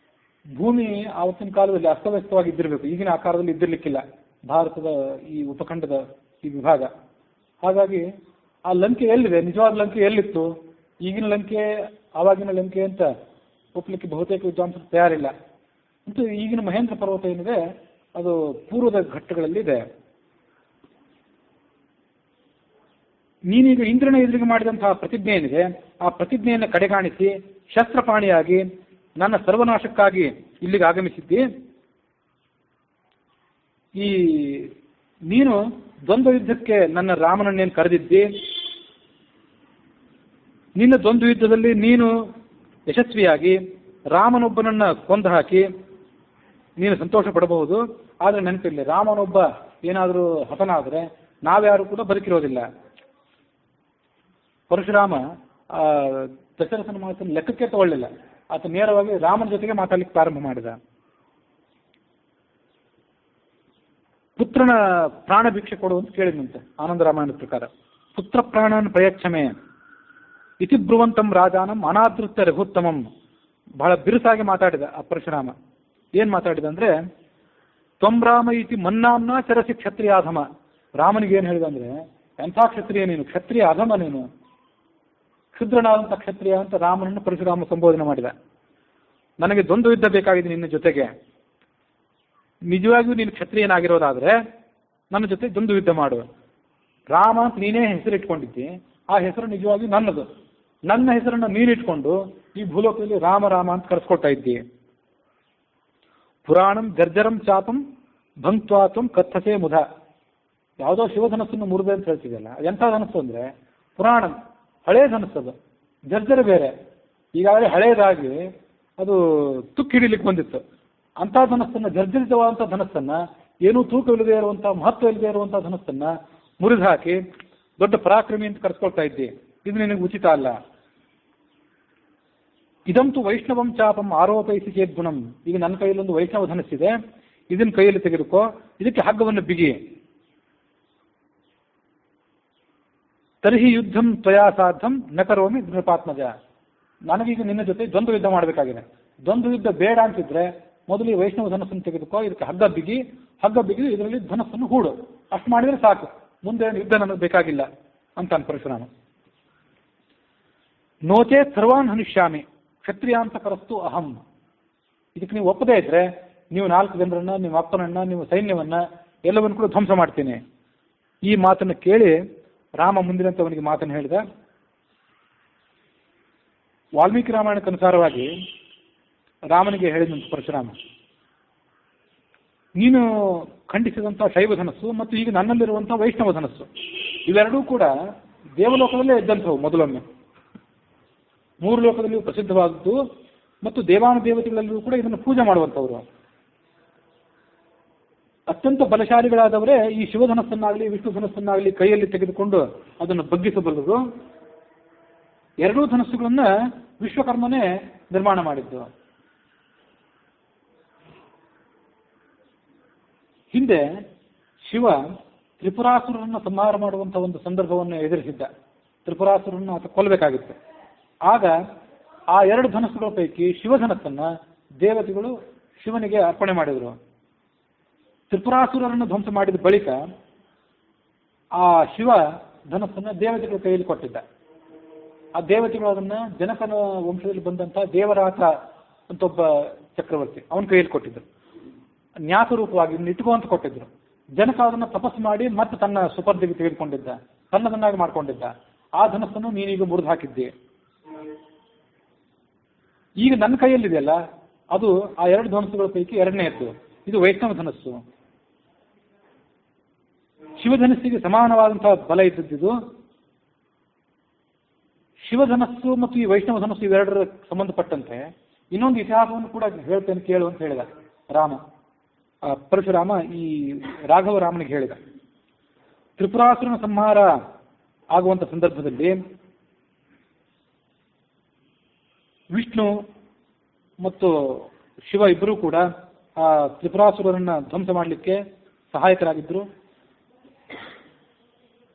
ಭೂಮಿ ಆವತ್ತಿನ ಕಾಲದಲ್ಲಿ ಅಸ್ತವ್ಯಸ್ತವಾಗಿ ಇದ್ದಿರಬೇಕು, ಈಗಿನ ಆಕಾರದಲ್ಲಿ ಇದ್ದಿರ್ಲಿಕ್ಕಿಲ್ಲ ಭಾರತದ ಈ ಉಪಖಂಡದ ಈ ವಿಭಾಗ. ಹಾಗಾಗಿ ಆ ಲಂಕೆ ಎಲ್ಲಿದೆ, ನಿಜವಾದ ಲಂಕೆ ಎಲ್ಲಿತ್ತು, ಈಗಿನ ಲಂಕೆ ಆವಾಗಿನ ಲಂಕೆ ಅಂತ ಒಪ್ಪಲಿಕ್ಕೆ ಬಹುತೇಕ ವಿದ್ವಾಂಸರು ತಯಾರಿಲ್ಲ. ಅಂತೂ ಈಗಿನ ಮಹೇಂದ್ರ ಪರ್ವತ ಏನಿದೆ ಅದು ಪೂರ್ವದ ಘಟ್ಟಗಳಲ್ಲಿದೆ. ನೀನೀಗ ಇಂದ್ರನ ಎದುರಿಗೆ ಮಾಡಿದಂತಹ ಪ್ರತಿಜ್ಞೆ ಏನಿದೆ ಆ ಪ್ರತಿಜ್ಞೆಯನ್ನು ಕಡೆಗಾಣಿಸಿ ಶಸ್ತ್ರಪಾಣಿಯಾಗಿ ನನ್ನ ಸರ್ವನಾಶಕ್ಕಾಗಿ ಇಲ್ಲಿಗೆ ಆಗಮಿಸಿದ್ದಿ. ಈ ನೀನು ದ್ವಂದ್ವ ಯುದ್ಧಕ್ಕೆ ನನ್ನ ರಾಮನನ್ನೇನು ಕರೆದಿದ್ದಿ. ನಿನ್ನ ದ್ವಂದ್ವ ಯುದ್ಧದಲ್ಲಿ ನೀನು ಯಶಸ್ವಿಯಾಗಿ ರಾಮನೊಬ್ಬನನ್ನ ಕೊಂದು ಹಾಕಿ ನೀನು ಸಂತೋಷ ಪಡಬಹುದು. ಆದರೆ ನೆನಪಿರಲಿ, ರಾಮನೊಬ್ಬ ಏನಾದರೂ ಹತನಾದರೆ ನಾವ್ಯಾರು ಕೂಡ ಬದುಕಿರೋದಿಲ್ಲ. ಪರಶುರಾಮ ದಶರಥನ ಮಾತನ್ನು ಲೆಕ್ಕಕ್ಕೆ ತಗೊಳ್ಳಿಲ್ಲ. ಆತ ನೇರವಾಗಿ ರಾಮನ ಜೊತೆಗೆ ಮಾತಾಡ್ಲಿಕ್ಕೆ ಪ್ರಾರಂಭ ಮಾಡಿದ. ಪುತ್ರನ ಪ್ರಾಣ ಭಿಕ್ಷೆ ಕೊಡು ಅಂತ ಕೇಳಿದಂತೆ ಆನಂದ ರಾಮಾಯಣದ ಪ್ರಕಾರ. ಪುತ್ರ ಪ್ರಾಣನ ಪ್ರಯಚ್ಛಮೆ ಇತಿ ಬ್ರುವಂತಂ ರಾಜಾನಂ ಅನಾದೃತ್ಯ ರಘುತ್ತಮಂ. ಬಹಳ ಬಿರುಸಾಗಿ ಮಾತಾಡಿದ ಆ ಪರಶುರಾಮ. ಏನ್ ಮಾತಾಡಿದ ಅಂದ್ರೆ, ತ್ವಂ ರಾಮ ಇತಿ ಮನ್ನಾಂನ ಚರಸಿ ಕ್ಷತ್ರಿಯ ಅಧಮ. ರಾಮನಿಗೆ ಏನ್ ಹೇಳಿದ ಅಂದ್ರೆ, ಎಂಥ ಕ್ಷತ್ರಿಯ ನೀನು, ಕ್ಷತ್ರಿಯ ಅಧಮ ನೀನು, ಕ್ಷುದ್ರನಾದಂಥ ಕ್ಷತ್ರಿಯ ಅಂತ ರಾಮನನ್ನು ಪರಶುರಾಮ ಸಂಬೋಧನೆ ಮಾಡಿದ. ನನಗೆ ದ್ವಂದ್ವ ಯುದ್ಧ ಬೇಕಾಗಿದೆ ನಿನ್ನ ಜೊತೆಗೆ. ನಿಜವಾಗಿಯೂ ನೀನು ಕ್ಷತ್ರಿಯನಾಗಿರೋದಾದ್ರೆ ನನ್ನ ಜೊತೆ ದ್ವಂದ್ವ ಯುದ್ಧ ಮಾಡು. ರಾಮ ಅಂತ ನೀನೇ ಹೆಸರಿಟ್ಕೊಂಡಿದ್ದಿ, ಆ ಹೆಸರು ನಿಜವಾಗಿಯೂ ನನ್ನದು. ನನ್ನ ಹೆಸರನ್ನು ನೀನಿಟ್ಕೊಂಡು ಈ ಭೂಲೋಕದಲ್ಲಿ ರಾಮ ರಾಮ ಅಂತ ಕರೆಸ್ಕೊಳ್ತಾ ಇದ್ದಿ. ಪುರಾಣಂ ಜರ್ಜರಂ ಚಾಪಂ ಭಂಕ್ತ್ವಾತ್ವಂ ಕಥಸೆ ಮುಧ. ಯಾವುದೋ ಶಿವಧನಸ್ಸನ್ನು ಮುರಿದೆ ಅಂತ ಹೇಳ್ತಿದೆಯಲ್ಲ, ಎಂಥ ಧನಸ್ಸು ಅಂದ್ರೆ ಪುರಾಣಂ, ಹಳೇ ಧನಸ್ಸದು. ಜರ್ಜರ ಬೇರೆ, ಈಗಾಗಲೇ ಹಳೇದಾಗಿ ಅದು ತುಕ್ಕು ಹಿಡಿಲಿಕ್ಕೆ ಬಂದಿತ್ತು. ಅಂಥ ಧನಸ್ಸನ್ನ, ಜರ್ಜರಿತವಾದಂಥ ಧನಸ್ಸನ್ನ, ಏನೂ ತೂಕವಿಲ್ಲದೆ ಇರುವಂಥ, ಮಹತ್ವ ಇಲ್ಲದೆ ಇರುವಂಥ ಧನಸ್ಸನ್ನ ಮುರಿದು ಹಾಕಿ ದೊಡ್ಡ ಪರಾಕ್ರಮಿ ಅಂತ ಕರೆಸ್ಕೊಳ್ತಾ ಇದ್ದಿ. ಇದು ನಿನಗೆ ಉಚಿತ ಅಲ್ಲ. ಇದಂತೂ ವೈಷ್ಣವಂ ಚಾಪಂ ಆರೋಪಯಿಸಿ ಚೇದ್ಗುಣಂ. ಈಗ ನನ್ನ ಕೈಯಲ್ಲೊಂದು ವೈಷ್ಣವ ಧನಸ್ಸಿದೆ, ಇದನ್ನ ಕೈಯಲ್ಲಿ ತೆಗೆದುಕೋ, ಇದಕ್ಕೆ ಹಗ್ಗವನ್ನು ಬಿಗಿ. ತರ್ಹಿ ಯುದ್ಧಂ ತ್ವಯಾ ಸಾಧ್ಯಂ ನ ಕರೋಮಿ ನೃಪಾತ್ಮಜ. ನನಗೀಗ ನಿನ್ನ ಜೊತೆ ದ್ವಂದ್ವ ಯುದ್ಧ ಮಾಡಬೇಕಾಗಿದೆ. ದ್ವಂದ್ವ ಯುದ್ಧ ಬೇಡ ಅಂತಿದ್ರೆ ಮೊದಲು ಈ ವೈಷ್ಣವ ಧನಸ್ಸನ್ನು ತೆಗೆದುಕೋ, ಇದಕ್ಕೆ ಹಗ್ಗ ಬಿಗಿ ಇದರಲ್ಲಿ ಧನಸ್ಸನ್ನು ಹೂಡು. ಅಷ್ಟು ಮಾಡಿದರೆ ಸಾಕು, ಮುಂದೆ ಯುದ್ಧ ನನಗೆ ಬೇಕಾಗಿಲ್ಲ ಅಂತ ಪರಶುರಾಮ. ನೋಚೇ ಸರ್ವಾನ್ ಹನಿಷ್ಯಾಮಿ ಕ್ಷತ್ರಿಯ ಅಂತ ಕರೆಸ್ತು ಅಹಂ. ಇದಕ್ಕೆ ನೀವು ಒಪ್ಪದೇ ಇದ್ರೆ ನೀವು 4 ಜನರನ್ನ, ನಿಮ್ಮ ಅಪ್ಪನನ್ನ, ನಿಮ್ಮ ಸೈನ್ಯವನ್ನ ಎಲ್ಲವನ್ನು ಕೂಡ ಧ್ವಂಸ ಮಾಡ್ತೀನಿ. ಈ ಮಾತನ್ನು ಕೇಳಿ ರಾಮ ಮುಂದಿನಂತೆ ಅವನಿಗೆ ಮಾತನ್ನು ಹೇಳಿದ. ವಾಲ್ಮೀಕಿ ರಾಮಾಯಣಕ್ಕನುಸಾರವಾಗಿ ರಾಮನಿಗೆ ಹೇಳಿದಂತ ಪರಶುರಾಮ, ನೀನು ಖಂಡಿಸಿದಂಥ ಶೈವ ಧನಸ್ಸು ಮತ್ತು ಈಗ ನನ್ನಲ್ಲಿರುವಂಥ ವೈಷ್ಣವ ಧನಸ್ಸು ಇವೆರಡೂ ಕೂಡ ದೇವಲೋಕದಲ್ಲೇ ಇದ್ದಂಥವು. ಮೊದಲೊಮ್ಮೆ 3 ಲೋಕದಲ್ಲಿಯೂ ಪ್ರಸಿದ್ಧವಾದದ್ದು ಮತ್ತು ದೇವಾನುದೇವತೆಗಳಲ್ಲಿಯೂ ಕೂಡ ಇದನ್ನು ಪೂಜೆ ಮಾಡುವಂಥವ್ರು. ಅತ್ಯಂತ ಬಲಶಾಲಿಗಳಾದವರೇ ಈ ಶಿವಧನಸ್ಸನ್ನಾಗಲಿ ವಿಷ್ಣು ಧನಸ್ಸನ್ನಾಗಲಿ ಕೈಯಲ್ಲಿ ತೆಗೆದುಕೊಂಡು ಅದನ್ನು ಬಗ್ಗಿಸಬಲ್ಲರು. 2 ಧನಸ್ಸುಗಳನ್ನ ವಿಶ್ವಕರ್ಮನೇ ನಿರ್ಮಾಣ ಮಾಡಿದ್ದು. ಹಿಂದೆ ಶಿವ ತ್ರಿಪುರಾಸುರರನ್ನು ಸಂಹಾರ ಮಾಡುವಂಥ ಒಂದು ಸಂದರ್ಭವನ್ನು ಎದುರಿಸಿದ್ದ. ತ್ರಿಪುರಾಸುರನ್ನು ಆತ ಕೊಲ್ಲಬೇಕಾಗಿತ್ತು. ಆಗ ಆ 2 ಧನಸ್ಸುಗಳ ಪೈಕಿ ಶಿವಧನಸ್ಸನ್ನ ದೇವತೆಗಳು ಶಿವನಿಗೆ ಅರ್ಪಣೆ ಮಾಡಿದರು. ತ್ರಿಪುರಾಸುರರನ್ನು ಧ್ವಂಸ ಮಾಡಿದ ಬಳಿಕ ಆ ಶಿವ ಧನಸ್ಸನ್ನ ದೇವತೆಗಳ ಕೈಯಲ್ಲಿ ಕೊಟ್ಟಿದ್ದ. ಆ ದೇವತೆಗಳು ಅದನ್ನ ಜನಕನ ವಂಶದಲ್ಲಿ ಬಂದಂತ ದೇವರಾತ ಅಂತ ಒಬ್ಬ ಚಕ್ರವರ್ತಿ ಅವನ ಕೈಯಲ್ಲಿ ಕೊಟ್ಟಿದ್ರು. ನ್ಯಾಸ ರೂಪವಾಗಿ ಇಟ್ಕೋ ಅಂತ ಕೊಟ್ಟಿದ್ರು. ಜನಕ ಅದನ್ನ ತಪಸ್ಸು ಮಾಡಿ ಮತ್ತೆ ತನ್ನ ಸುಪರ್ದಿಗೆ ತೆಗೆದುಕೊಂಡಿದ್ದ, ತನ್ನದನ್ನಾಗಿ ಮಾಡ್ಕೊಂಡಿದ್ದ. ಆ ಧನಸ್ಸನ್ನು ನೀನೀಗ ಮುರಿದು ಹಾಕಿದ್ದೆ. ಈಗ ನನ್ನ ಕೈಯಲ್ಲಿದೆಯಲ್ಲ ಅದು ಆ 2 ಧನಸ್ಸುಗಳ ಪೈಕಿ 2ನೇದ್ದು. ಇದು ವೈಷ್ಣವ ಧನಸ್ಸು. ಶಿವಧನಸ್ಸಿಗೆ ಸಮಾನವಾದಂತಹ ಬಲ ಇದ್ದದ್ದು. ಶಿವಧನಸ್ಸು ಮತ್ತು ಈ ವೈಷ್ಣವ ಧನಸ್ಸು ಇವೆರಡರ ಸಂಬಂಧಪಟ್ಟಂತೆ ಇನ್ನೊಂದು ಇತಿಹಾಸವನ್ನು ಕೂಡ ಹೇಳ್ತೇನೆ ಕೇಳು ಅಂತ ಹೇಳಿದ ರಾಮ. ಪರಶುರಾಮ ಈ ರಾಘವ ರಾಮನಿಗೆ ಹೇಳಿದ. ತ್ರಿಪುರಾಸುರನ ಸಂಹಾರ ಆಗುವಂತ ಸಂದರ್ಭದಲ್ಲಿ ವಿಷ್ಣು ಮತ್ತು ಶಿವ ಇಬ್ಬರೂ ಕೂಡ ಆ ತ್ರಿಪುರಾಸುರರನ್ನ ಧ್ವಂಸ ಮಾಡಲಿಕ್ಕೆ ಸಹಾಯಕರಾಗಿದ್ದರು.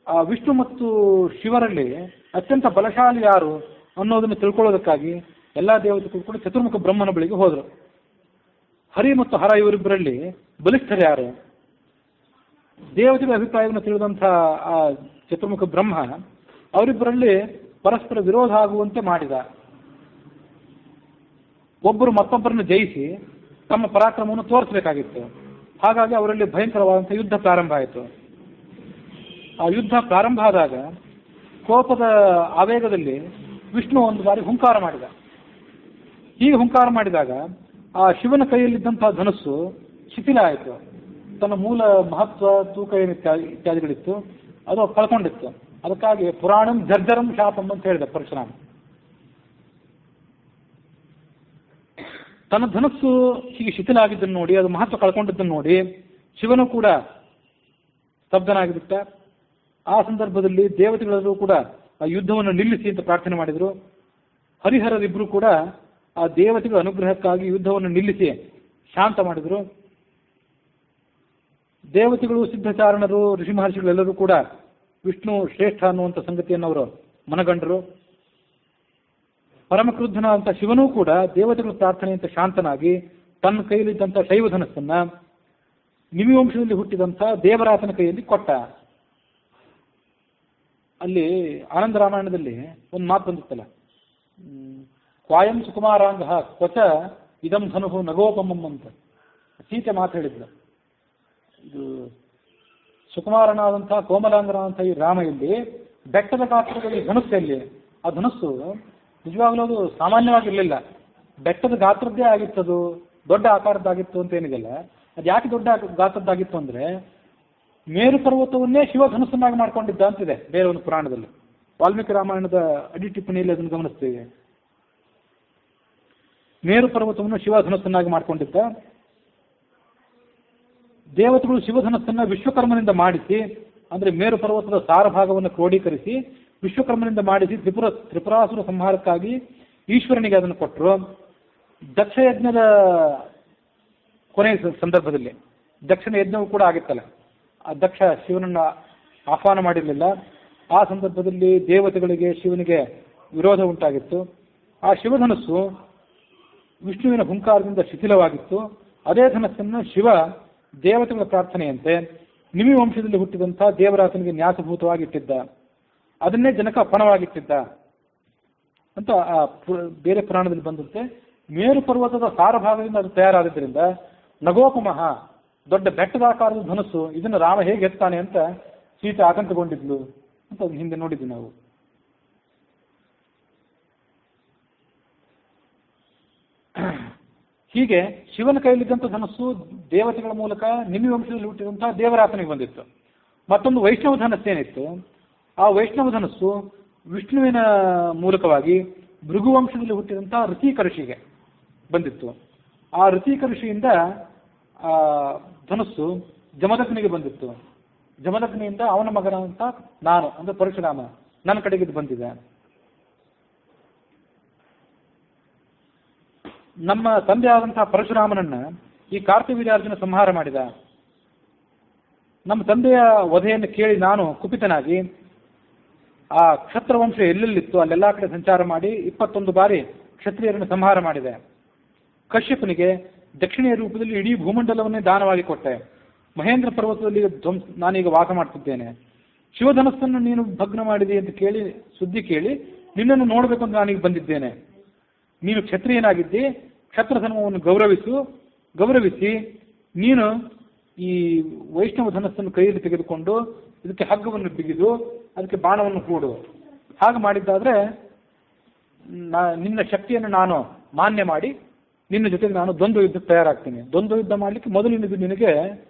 ಆ ವಿಷ್ಣು ಮತ್ತು ಶಿವರಲ್ಲಿ ಅತ್ಯಂತ ಬಲಶಾಲಿ ಯಾರು ಅನ್ನೋದನ್ನು ತಿಳ್ಕೊಳ್ಳೋದಕ್ಕಾಗಿ ಎಲ್ಲ ದೇವತೆಗಳು ಕೂಡ ಚತುರ್ಮುಖ ಬ್ರಹ್ಮನ ಬಳಿಗೆ ಹೋದರು. ಹರಿ ಮತ್ತು ಹರ ಇವರಿಬ್ಬರಲ್ಲಿ ಬಲಿಷ್ಠರು ಯಾರು? ದೇವತೆಗಳ ಅಭಿಪ್ರಾಯವನ್ನು ತಿಳಿದಂಥ ಆ ಚತುರ್ಮುಖ ಬ್ರಹ್ಮ ಅವರಿಬ್ಬರಲ್ಲಿ ಪರಸ್ಪರ ವಿರೋಧ ಆಗುವಂತೆ ಮಾಡಿದ. ಒಬ್ಬರು ಮತ್ತೊಬ್ಬರನ್ನು ಜಯಿಸಿ ತಮ್ಮ ಪರಾಕ್ರಮವನ್ನು ತೋರಿಸಬೇಕಾಗಿತ್ತು. ಹಾಗಾಗಿ ಅವರಲ್ಲಿ ಭಯಂಕರವಾದಂಥ ಯುದ್ಧ ಪ್ರಾರಂಭ ಆಯಿತು. ಆ ಯುದ್ಧ ಪ್ರಾರಂಭ ಆದಾಗ ಕೋಪದ ಆವೇಗದಲ್ಲಿ ವಿಷ್ಣು ಒಂದು ಬಾರಿ ಹುಂಕಾರ ಮಾಡಿದ. ಹೀಗೆ ಹುಂಕಾರ ಮಾಡಿದಾಗ ಆ ಶಿವನ ಕೈಯಲ್ಲಿದ್ದಂಥ ಧನಸ್ಸು ಶಿಥಿಲ ಆಯಿತು. ತನ್ನ ಮೂಲ ಮಹತ್ವ, ತೂಕ ಏನು ಇತ್ಯಾದಿಗಳಿತ್ತು ಅದು ಕಳ್ಕೊಂಡಿತ್ತು. ಅದಕ್ಕಾಗಿ ಪುರಾಣಂ ಜರ್ಜರಂ ಶಾಪಂ ಅಂತ ಹೇಳಿದ ಪರಶುರಾಮ. ತನ್ನ ಧನಸ್ಸು ಹೀಗೆ ಶಿಥಿಲ ಆಗಿದ್ದನ್ನು ನೋಡಿ, ಅದು ಮಹತ್ವ ಕಳ್ಕೊಂಡಿದ್ದನ್ನು ನೋಡಿ ಶಿವನು ಕೂಡ ಸ್ತಬ್ಧನಾಗಿಬಿಟ್ಟ. ಆ ಸಂದರ್ಭದಲ್ಲಿ ದೇವತೆಗಳಲ್ಲೂ ಕೂಡ ಆ ಯುದ್ಧವನ್ನು ನಿಲ್ಲಿಸಿ ಅಂತ ಪ್ರಾರ್ಥನೆ ಮಾಡಿದರು. ಹರಿಹರರಿಬ್ಬರು ಕೂಡ ಆ ದೇವತೆಗಳ ಅನುಗ್ರಹಕ್ಕಾಗಿ ಯುದ್ಧವನ್ನು ನಿಲ್ಲಿಸಿ ಶಾಂತ ಮಾಡಿದರು. ದೇವತೆಗಳು, ಸಿದ್ಧಚಾರಣರು, ಋಷಿ ಮಹರ್ಷಿಗಳೆಲ್ಲರೂ ಕೂಡ ವಿಷ್ಣು ಶ್ರೇಷ್ಠ ಅನ್ನುವಂಥ ಸಂಗತಿಯನ್ನು ಅವರು ಮನಗಂಡರು. ಪರಮಕ್ರುದ್ಧನಾದಂಥ ಶಿವನೂ ಕೂಡ ದೇವತೆಗಳ ಪ್ರಾರ್ಥನೆಯಂತ ಶಾಂತನಾಗಿ ತನ್ನ ಕೈಯಲ್ಲಿದ್ದಂಥ ಶೈವಧನಸ್ಸನ್ನ ನಿಮಿವಂಶದಲ್ಲಿ ಹುಟ್ಟಿದಂಥ ದೇವರಾತನ ಕೈಯಲ್ಲಿ ಕೊಟ್ಟ. ಅಲ್ಲಿ ಆನಂದ ರಾಮಾಯಣದಲ್ಲಿ ಒಂದು ಮಾತು ಬಂದಿತ್ತಲ್ಲ, ಕ್ವಾಯಂ ಸುಕುಮಾರಾಂಗ ಕ್ವಚ ಇದಂ ಧನು ನಗೋಪಮಂ ಅಂತ ಸೀತೆ ಮಾತು ಹೇಳಿದ್ಲು. ಇದು ಸುಕುಮಾರನಾದಂಥ ಕೋಮಲಾಂಗನಾದಂಥ ಈ ರಾಮ ಇಲ್ಲಿ ಬೆಟ್ಟದ ಗಾತ್ರದ ಈ ಧನುಸ್ಸಲ್ಲಿ, ಆ ಧನುಸ್ಸು ನಿಜವಾಗ್ಲೂ ಅದು ಸಾಮಾನ್ಯವಾಗಿರಲಿಲ್ಲ. ಬೆಟ್ಟದ ಗಾತ್ರದ್ದೇ ಆಗಿತ್ತದು, ದೊಡ್ಡ ಆಕಾರದ್ದಾಗಿತ್ತು ಅಂತ ಏನಿದೆಯಲ್ಲ. ಅದು ಯಾಕೆ ದೊಡ್ಡ ಗಾತ್ರದ್ದಾಗಿತ್ತು ಅಂದರೆ ಮೇರು ಪರ್ವತವನ್ನೇ ಶಿವ ಧನುಸ್ಸನ್ನಾಗಿ ಮಾಡ್ಕೊಂಡಿದ್ದ ಅಂತಿದೆ ಬೇರೆ ಒಂದು ಪುರಾಣದಲ್ಲಿ. ವಾಲ್ಮೀಕಿ ರಾಮಾಯಣದ ಅಡಿ ಟಿಪ್ಪಣಿಯಲ್ಲಿ ಅದನ್ನು ಗಮನಿಸ್ತೀವಿ. ಮೇರು ಪರ್ವತವನ್ನು ಶಿವ ಧನುಸ್ಸನ್ನಾಗಿ ಮಾಡ್ಕೊಂಡಿದ್ದ. ದೇವತೆಗಳು ಶಿವಧನಸ್ಸನ್ನ ವಿಶ್ವಕರ್ಮನಿಂದ ಮಾಡಿಸಿ, ಅಂದರೆ ಮೇರು ಪರ್ವತದ ಸಾರಭಾಗವನ್ನು ಕ್ರೋಢೀಕರಿಸಿ ವಿಶ್ವಕರ್ಮನಿಂದ ಮಾಡಿಸಿ ತ್ರಿಪುರಾಸುರ ಸಂಹಾರಕ್ಕಾಗಿ ಈಶ್ವರನಿಗೆ ಅದನ್ನು ಕೊಟ್ಟರು. ದಕ್ಷಯಜ್ಞದ ಕೊನೆಯ ಸಂದರ್ಭದಲ್ಲಿ ದಕ್ಷಿಣ ಯಜ್ಞವೂ ಕೂಡ ಆಗಿತ್ತಲ್ಲ, ಆ ದಕ್ಷ ಶಿವನನ್ನು ಆಹ್ವಾನ ಮಾಡಿರಲಿಲ್ಲ. ಆ ಸಂದರ್ಭದಲ್ಲಿ ದೇವತೆಗಳಿಗೆ ಶಿವನಿಗೆ ವಿರೋಧ ಉಂಟಾಗಿತ್ತು. ಆ ಶಿವಧನಸ್ಸು ವಿಷ್ಣುವಿನ ಹುಂಕಾರದಿಂದ ಶಿಥಿಲವಾಗಿತ್ತು. ಅದೇ ಧನಸ್ಸನ್ನು ಶಿವ ದೇವತೆಗಳ ಪ್ರಾರ್ಥನೆಯಂತೆ ನಿಮಿ ವಂಶದಲ್ಲಿ ಹುಟ್ಟಿದಂಥ ದೇವರಾತನಿಗೆ ನ್ಯಾಸಭೂತವಾಗಿಟ್ಟಿದ್ದ. ಅದನ್ನೇ ಜನಕ ಪಣವಾಗಿಟ್ಟಿದ್ದ ಅಂತ ಬೇರೆ ಪುರಾಣದಲ್ಲಿ ಬಂದಂತೆ ಮೇರು ಪರ್ವತದ ಸಾರಭಾಗದಿಂದ ಅದು ತಯಾರಾದ್ದರಿಂದ ನಗೋಪಮಃ, ದೊಡ್ಡ ಬೆಟ್ಟದಾಕಾರದ ಧನಸ್ಸು, ಇದನ್ನು ರಾಮ ಹೇಗೆ ಎತ್ತಾನೆ ಅಂತ ಸೀತೆ ಆತಂಕಗೊಂಡಿದ್ಲು ಅಂತ ಹಿಂದೆ ನೋಡಿದ್ವಿ ನಾವು. ಹೀಗೆ ಶಿವನ ಕೈಯಲ್ಲಿದ್ದಂಥ ಧನಸ್ಸು ದೇವತೆಗಳ ಮೂಲಕ ನಿಮಿ ವಂಶದಲ್ಲಿ ಹುಟ್ಟಿದಂತಹ ದೇವರಾತನಿಗೆ ಬಂದಿತ್ತು. ಮತ್ತೊಂದು ವೈಷ್ಣವ ಧನಸ್ಸೇನಿತ್ತು, ಆ ವೈಷ್ಣವ ಧನಸ್ಸು ವಿಷ್ಣುವಿನ ಮೂಲಕವಾಗಿ ಭೃಗುವಂಶದಲ್ಲಿ ಹುಟ್ಟಿದಂತಹ ಋಷಿಕಋಷಿಗೆ ಬಂದಿತ್ತು. ಆ ಋಷಿಕಋಷಿಯಿಂದ ಆ ಧನಸ್ಸು ಜಮದಗ್ನಿಗೆ ಬಂದಿತ್ತು. ಜಮದಗ್ನಿಯಿಂದ ಅವನ ಮಗನಂತ ನಾನು ಅಂದ್ರೆ ಪರಶುರಾಮ ನನ್ನ ಕಡೆಗೆ ಇದು ಬಂದಿದೆ. ನಮ್ಮ ತಂದೆಯಾದಂತಹ ಪರಶುರಾಮನನ್ನ ಈ ಕಾರ್ತಿವೀರ್ಯಾರ್ಜುನ ಸಂಹಾರ ಮಾಡಿದ. ನಮ್ಮ ತಂದೆಯ ವಧೆಯನ್ನು ಕೇಳಿ ನಾನು ಕುಪಿತನಾಗಿ ಆ ಕ್ಷತ್ರವಂಶ ಎಲ್ಲೆಲ್ಲಿತ್ತು ಅಲ್ಲೆಲ್ಲ ಕಡೆ ಸಂಚಾರ ಮಾಡಿ 21 ಬಾರಿ ಕ್ಷತ್ರಿಯರನ್ನು ಸಂಹಾರ ಮಾಡಿದೆ. ಕಶ್ಯಪನಿಗೆ ದಕ್ಷಿಣೆಯ ರೂಪದಲ್ಲಿ ಇಡೀ ಭೂಮಂಡಲವನ್ನೇ ದಾನವಾಗಿ ಕೊಟ್ಟೆ. ಮಹೇಂದ್ರ ಪರ್ವತದಲ್ಲಿ ನಾನೀಗ ವಾಸ ಮಾಡ್ತಿದ್ದೇನೆ. ಶಿವಧನಸ್ಸನ್ನು ನೀನು ಭಗ್ನ ಮಾಡಿದೆ ಅಂತ ಕೇಳಿ ಸುದ್ದಿ ಕೇಳಿ ನಿನ್ನನ್ನು ನೋಡಬೇಕು ಅಂತ ನಾನೀಗ ಬಂದಿದ್ದೇನೆ. ನೀನು ಕ್ಷತ್ರಿಯನಾಗಿದ್ದಿ, ಕ್ಷತ್ರಧರ್ಮವನ್ನು ಗೌರವಿಸಿ ನೀನು ಈ ವೈಷ್ಣವ ಧನಸ್ಸನ್ನು ಕೈಯಲ್ಲಿ ತೆಗೆದುಕೊಂಡು ಇದಕ್ಕೆ ಹಗ್ಗವನ್ನು ಬಿಗಿದು ಅದಕ್ಕೆ ಬಾಣವನ್ನು ಹೂಡು. ಹಾಗೆ ಮಾಡಿದ್ದಾದ್ರೆ ನಿನ್ನ ಶಕ್ತಿಯನ್ನು ನಾನು ಮಾನ್ಯ ಮಾಡಿ ನಿನ್ನ ಜೊತೆಗೆ ನಾನು ದ್ವಂದ್ವ ಯುದ್ಧಕ್ಕೆ ತಯಾರಾಗ್ತೀನಿ. ದ್ವಂದ್ವ ಯುದ್ಧ ಮಾಡಲಿಕ್ಕೆ ಮೊದಲಿನದು ನಿನಗೆ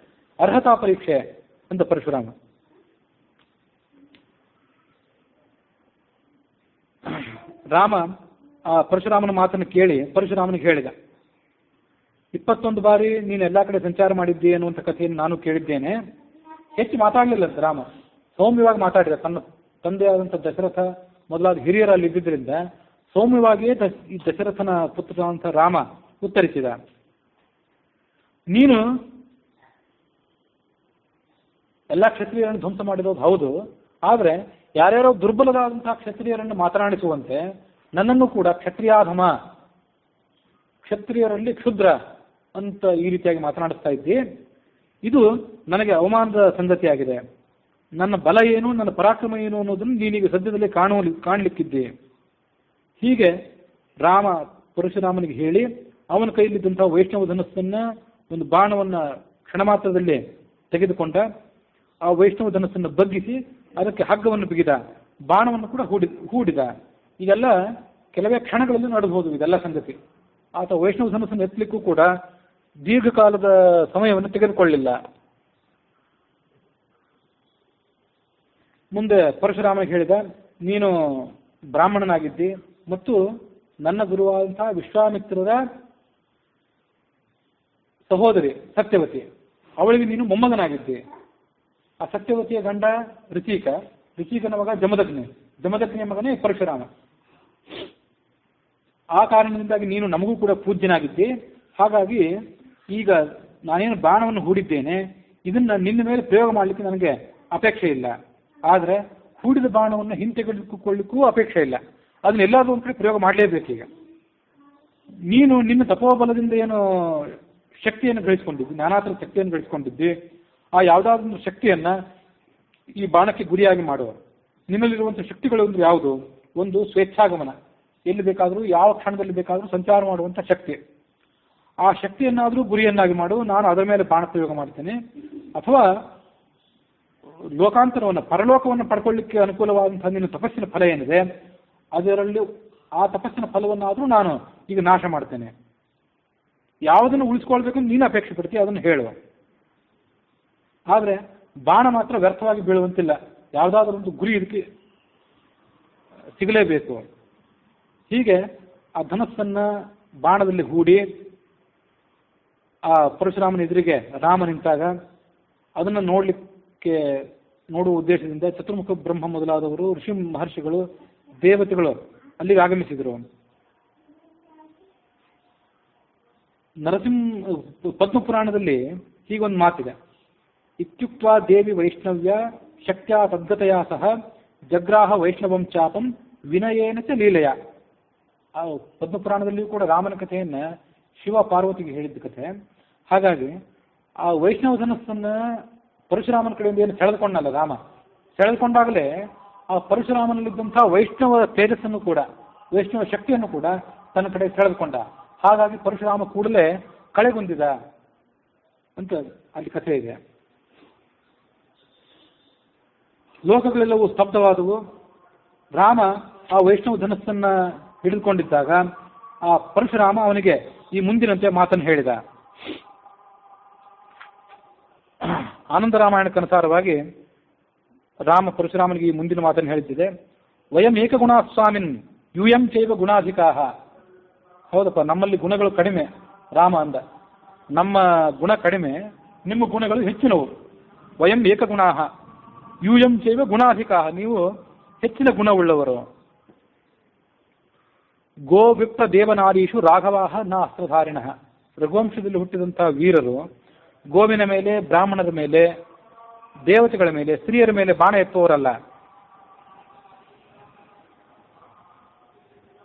ಅರ್ಹತಾ ಪರೀಕ್ಷೆ ಅಂತ ಪರಶುರಾಮ. ರಾಮ ಆ ಪರಶುರಾಮನ ಮಾತನ್ನು ಕೇಳಿ ಪರಶುರಾಮನಿಗೆ ಹೇಳಿದ, 21 ಬಾರಿ ನೀನು ಎಲ್ಲ ಕಡೆ ಸಂಚಾರ ಮಾಡಿದ್ದೀಯ ಅನ್ನುವಂಥ ಕಥೆಯನ್ನು ನಾನು ಕೇಳಿದ್ದೇನೆ. ಹೆಚ್ಚು ಮಾತಾಡಲಿಲ್ಲ ಅಂತ ರಾಮ, ಸೌಮ್ಯವಾಗಿ ಮಾತಾಡಿದ. ತನ್ನ ತಂದೆಯಾದಂಥ ದಶರಥ ಮೊದಲಾದ ಹಿರಿಯರಲ್ಲಿ ಇದ್ದಿದ್ದರಿಂದ ಸೌಮ್ಯವಾಗಿಯೇ ಈ ದಶರಥನ ಪುತ್ರನಾದಂಥ ರಾಮ ಉತ್ತರಿಸಿದ. ನೀನು ಎಲ್ಲ ಕ್ಷತ್ರಿಯರನ್ನು ಧ್ವಂಸ ಮಾಡಿರೋದು ಹೌದು, ಆದರೆ ಯಾರ್ಯಾರೋ ದುರ್ಬಲರಾದಂತಹ ಕ್ಷತ್ರಿಯರನ್ನು ಮಾತನಾಡಿಸುವಂತೆ ನನ್ನನ್ನು ಕೂಡ ಕ್ಷತ್ರಿಯಾಧಮ, ಕ್ಷತ್ರಿಯರಲ್ಲಿ ಕ್ಷುದ್ರ ಅಂತ ಈ ರೀತಿಯಾಗಿ ಮಾತನಾಡಿಸ್ತಾ ಇದ್ದಿ. ಇದು ನನಗೆ ಅವಮಾನದ ಸಂಗತಿಯಾಗಿದೆ. ನನ್ನ ಬಲ ಏನು, ನನ್ನ ಪರಾಕ್ರಮ ಏನು ಅನ್ನೋದನ್ನು ನೀನೀಗ ಸದ್ಯದಲ್ಲೇ ಕಾಣಲಿಕ್ಕಿದ್ದೆ. ಹೀಗೆ ರಾಮ ಪರಶುರಾಮನಿಗೆ ಹೇಳಿ ಅವನ ಕೈಯಲ್ಲಿದ್ದಂತಹ ವೈಷ್ಣವ ಧನಸ್ಸನ್ನ ಒಂದು ಬಾಣವನ್ನು ಕ್ಷಣ ಮಾತ್ರದಲ್ಲಿ ತೆಗೆದುಕೊಂಡ. ಆ ವೈಷ್ಣವ ಧನಸ್ಸನ್ನು ಬಗ್ಗಿಸಿ ಅದಕ್ಕೆ ಹಗ್ಗವನ್ನು ಬಿಗಿದ, ಬಾಣವನ್ನು ಕೂಡ ಹೂಡಿದ. ಇದೆಲ್ಲ ಕೆಲವೇ ಕ್ಷಣಗಳಲ್ಲಿ ನಡೆಬಹುದು ಇದೆಲ್ಲ ಸಂಗತಿ. ಆತ ವೈಷ್ಣವ ಧನಸ್ಸನ್ನು ಎತ್ತಲಿಕ್ಕೂ ಕೂಡ ದೀರ್ಘಕಾಲದ ಸಮಯವನ್ನು ತೆಗೆದುಕೊಳ್ಳಿಲ್ಲ. ಮುಂದೆ ಪರಶುರಾಮನಿಗೆ ಹೇಳಿದ, ನೀನು ಬ್ರಾಹ್ಮಣನಾಗಿದ್ದಿ ಮತ್ತು ನನ್ನ ಗುರುವಾದಂತಹ ವಿಶ್ವಾಮಿತ್ರರ ಸಹೋದರಿ ಸತ್ಯವತಿ, ಅವಳಿಗೆ ನೀನು ಮೊಮ್ಮಗನಾಗಿದ್ದಿ. ಆ ಸತ್ಯವತಿಯ ಗಂಡ ಋಚೀಕನ ಮಗ ಜಮದಗ್ನಿಯ ಮಗನೇ ಪರಶುರಾಮ. ಆ ಕಾರಣದಿಂದಾಗಿ ನೀನು ನಮಗೂ ಕೂಡ ಪೂಜ್ಯನಾಗಿದ್ದಿ. ಹಾಗಾಗಿ ಈಗ ನಾನೇನು ಬಾಣವನ್ನು ಹೂಡಿದ್ದೇನೆ, ಇದನ್ನ ನಿನ್ನ ಮೇಲೆ ಪ್ರಯೋಗ ಮಾಡಲಿಕ್ಕೆ ನನಗೆ ಅಪೇಕ್ಷೆ ಇಲ್ಲ. ಆದರೆ ಹೂಡಿದ ಬಾಣವನ್ನು ಹಿಂತೆಗೆದುಕೊಳ್ಳಿಕ್ಕೂ ಅಪೇಕ್ಷೆ ಇಲ್ಲ. ಅದನ್ನ ಎಲ್ಲಾದ್ರೂ ಒಂದು ಕಡೆ ಪ್ರಯೋಗ ಮಾಡಲೇಬೇಕೀಗ. ನೀನು ನಿನ್ನ ತಪೋಬಲದಿಂದ ಏನು ಶಕ್ತಿಯನ್ನು ಗಳಿಸ್ಕೊಂಡಿದ್ದಿ, ನಾನಾ ಥರದ ಶಕ್ತಿಯನ್ನು ಗಳಿಸ್ಕೊಂಡಿದ್ದಿ. ಆ ಯಾವುದಾದ್ರೂ ಶಕ್ತಿಯನ್ನ ಈ ಬಾಣಕ್ಕೆ ಗುರಿಯಾಗಿ ಮಾಡುವ. ನಿನ್ನಲ್ಲಿರುವಂತಹ ಶಕ್ತಿಗಳು ಅಂದ್ರೆ ಯಾವುದು? ಒಂದು ಸ್ವೇಚ್ಛಾಗಮನ, ಎಲ್ಲಿ ಬೇಕಾದರೂ ಯಾವ ಕ್ಷಣದಲ್ಲಿ ಬೇಕಾದರೂ ಸಂಚಾರ ಮಾಡುವಂಥ ಶಕ್ತಿ. ಆ ಶಕ್ತಿಯನ್ನಾದರೂ ಗುರಿಯನ್ನಾಗಿ ಮಾಡು, ನಾನು ಅದರ ಮೇಲೆ ಬಾಣ ಪ್ರಯೋಗ ಮಾಡ್ತೇನೆ. ಅಥವಾ ಲೋಕಾಂತರವನ್ನು, ಪರಲೋಕವನ್ನು ಪಡ್ಕೊಳ್ಳಿಕ್ಕೆ ಅನುಕೂಲವಾದಂತಹ ನಿನ್ನ ತಪಸ್ಸಿನ ಫಲ ಏನಿದೆ ಅದರಲ್ಲಿ ಆ ತಪಸ್ಸಿನ ಫಲವನ್ನಾದರೂ ನಾನು ಈಗ ನಾಶ ಮಾಡ್ತೇನೆ. ಯಾವುದನ್ನು ಉಳಿಸ್ಕೊಳ್ಬೇಕು ನೀನು ಅಪೇಕ್ಷೆ ಪಡ್ತೀಯ ಅದನ್ನು ಹೇಳುವ. ಆದರೆ ಬಾಣ ಮಾತ್ರ ವ್ಯರ್ಥವಾಗಿ ಬೀಳುವಂತಿಲ್ಲ, ಯಾವುದಾದ್ರೂ ಒಂದು ಗುರಿ ಇದಕ್ಕೆ ಸಿಗಲೇಬೇಕು. ಹೀಗೆ ಆ ಧನಸ್ಸನ್ನ ಬಾಣದಲ್ಲಿ ಹೂಡಿ ಆ ಪರಶುರಾಮನ ಎದುರಿಗೆ ರಾಮ ನಿಂತಾಗ ಅದನ್ನು ನೋಡುವ ಉದ್ದೇಶದಿಂದ ಚತುರ್ಮುಖ ಬ್ರಹ್ಮ ಮೊದಲಾದವರು, ಋಷಿ ಮಹರ್ಷಿಗಳು, ದೇವತೆಗಳು ಅಲ್ಲಿಗೆ ಆಗಮಿಸಿದರು. ಪದ್ಮಪುರಾಣದಲ್ಲಿ ಹೀಗೊಂದು ಮಾತಿದೆ, ಇತ್ಯುಕ್ತ ದೇವಿ ವೈಷ್ಣವ್ಯ ಶಕ್ತ್ಯಾ ತದ್ಗತೆಯ ಸಹ ಜಗ್ರಾಹ ವೈಷ್ಣವಂ ಚಾಪಂ ವಿನಯೇನ ಚ ಲೀಲೆಯ. ಆ ಪದ್ಮಪುರಾಣದಲ್ಲಿಯೂ ಕೂಡ ರಾಮನ ಕಥೆಯನ್ನ ಶಿವ ಪಾರ್ವತಿಗೆ ಹೇಳಿದ್ದ ಕಥೆ. ಹಾಗಾಗಿ ಆ ವೈಷ್ಣವ ಧನಸ್ಸನ್ನ ಪರಶುರಾಮನ ಕಡೆಯಿಂದ ಏನು ಸೆಳೆದುಕೊಂಡಲ್ಲ ರಾಮ, ಸೆಳೆದುಕೊಂಡಾಗಲೇ ಆ ಪರಶುರಾಮನಲ್ಲಿದ್ದಂತಹ ವೈಷ್ಣವ ತೇಜಸ್ಸನ್ನು ಕೂಡ, ವೈಷ್ಣವ ಶಕ್ತಿಯನ್ನು ಕೂಡ ತನ್ನ ಕಡೆ ಸೆಳೆದುಕೊಂಡ. ಹಾಗಾಗಿ ಪರಶುರಾಮ ಕೂಡಲೇ ಕಳೆಗುಂದಿದ ಅಂತ ಅಲ್ಲಿ ಕಥೆ ಇದೆ. ಲೋಕಗಳೆಲ್ಲವೂ ಸ್ತಬ್ಧವಾದವು. ರಾಮ ಆ ವೈಷ್ಣವ ಧನಸ್ಸನ್ನ ಹಿಡಿದುಕೊಂಡಿದ್ದಾಗ ಆ ಪರಶುರಾಮ ಅವನಿಗೆ ಈ ಮುಂದಿನಂತೆ ಮಾತನ್ನು ಹೇಳಿದ. ಆನಂದ ರಾಮಾಯಣಕ್ಕನುಸಾರವಾಗಿ ರಾಮ ಪರಶುರಾಮನಿಗೆ ಈ ಮುಂದಿನ ಮಾತನ್ನು ಹೇಳಿದ್ದಿದೆ, ವಯಂ ಏಕಗುಣ ಸ್ವಾಮಿನ್ ಯೂಯಂ ಚೈವ ಗುಣಾಧಿಕಾಹ. ಹೌದಪ್ಪ, ನಮ್ಮಲ್ಲಿ ಗುಣಗಳು ಕಡಿಮೆ. ರಾಮ ಅಂದ, ನಮ್ಮ ಗುಣ ಕಡಿಮೆ, ನಿಮ್ಮ ಗುಣಗಳು ಹೆಚ್ಚಿನವು. ವಯಂ ಏಕಗುಣಾಹ ಯೂಯಂ ಚೈವ ಗುಣಾಧಿಕಾಹ, ನೀವು ಹೆಚ್ಚಿನ ಗುಣವುಳ್ಳವರು. ಗೋ ವಿಪ್ರ ದೇವನಾರೀಷು ರಾಘವಾಹ ನ ಅಸ್ತ್ರಧಾರಿಣ. ರಘುವಂಶದಲ್ಲಿ ಹುಟ್ಟಿದಂತಹ ವೀರರು ಗೋವಿನ ಮೇಲೆ, ಬ್ರಾಹ್ಮಣರ ಮೇಲೆ, ದೇವತೆಗಳ ಮೇಲೆ, ಸ್ತ್ರೀಯರ ಮೇಲೆ ಬಾಣ ಎತ್ತುವವರಲ್ಲ.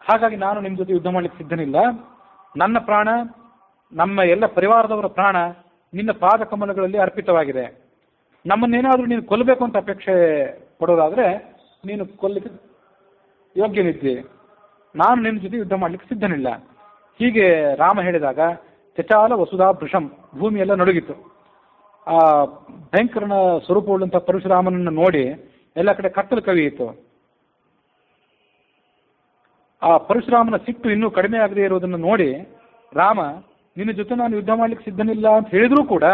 ಹಾಗಾಗಿ ನಾನು ನಿಮ್ಮ ಜೊತೆ ಯುದ್ಧ ಮಾಡಲಿಕ್ಕೆ ಸಿದ್ಧನಿಲ್ಲ. ನನ್ನ ಪ್ರಾಣ, ನಮ್ಮ ಎಲ್ಲ ಪರಿವಾರದವರ ಪ್ರಾಣ ನಿನ್ನ ಪಾದ ಕಮಲಗಳಲ್ಲಿ ಅರ್ಪಿತವಾಗಿದೆ. ನಮ್ಮನ್ನೇನಾದರೂ ನೀನು ಕೊಲ್ಲಬೇಕು ಅಂತ ಅಪೇಕ್ಷೆ ಪಡೋದಾದ್ರೆ ನೀನು ಕೊಲ್ಲಿಕ್ಕೆ ಯೋಗ್ಯನಿದ್ದೆ. ನಾನು ನಿನ್ನ ಜೊತೆ ಯುದ್ಧ ಮಾಡಲಿಕ್ಕೆ ಸಿದ್ಧನಿಲ್ಲ. ಹೀಗೆ ರಾಮ ಹೇಳಿದಾಗ ಚಚಾಲ ವಸುಧಾ ಭೃಶಂ, ಭೂಮಿಯೆಲ್ಲ ನಡುಗಿತು. ಆ ಭಯಂಕರನ ಸ್ವರೂಪವುಳ್ಳಂತಹ ಪರಶುರಾಮನನ್ನು ನೋಡಿ ಎಲ್ಲ ಕಡೆ ಕತ್ತಲು ಕವಿಯಿತು. ಆ ಪರಶುರಾಮನ ಸಿಟ್ಟು ಇನ್ನೂ ಕಡಿಮೆ ಆಗದೆ ಇರುವುದನ್ನು ನೋಡಿ ರಾಮ, ನಿನ್ನ ಜೊತೆ ನಾನು ಯುದ್ಧ ಮಾಡಲಿಕ್ಕೆ ಸಿದ್ಧನಿಲ್ಲ ಅಂತ ಹೇಳಿದ್ರೂ ಕೂಡ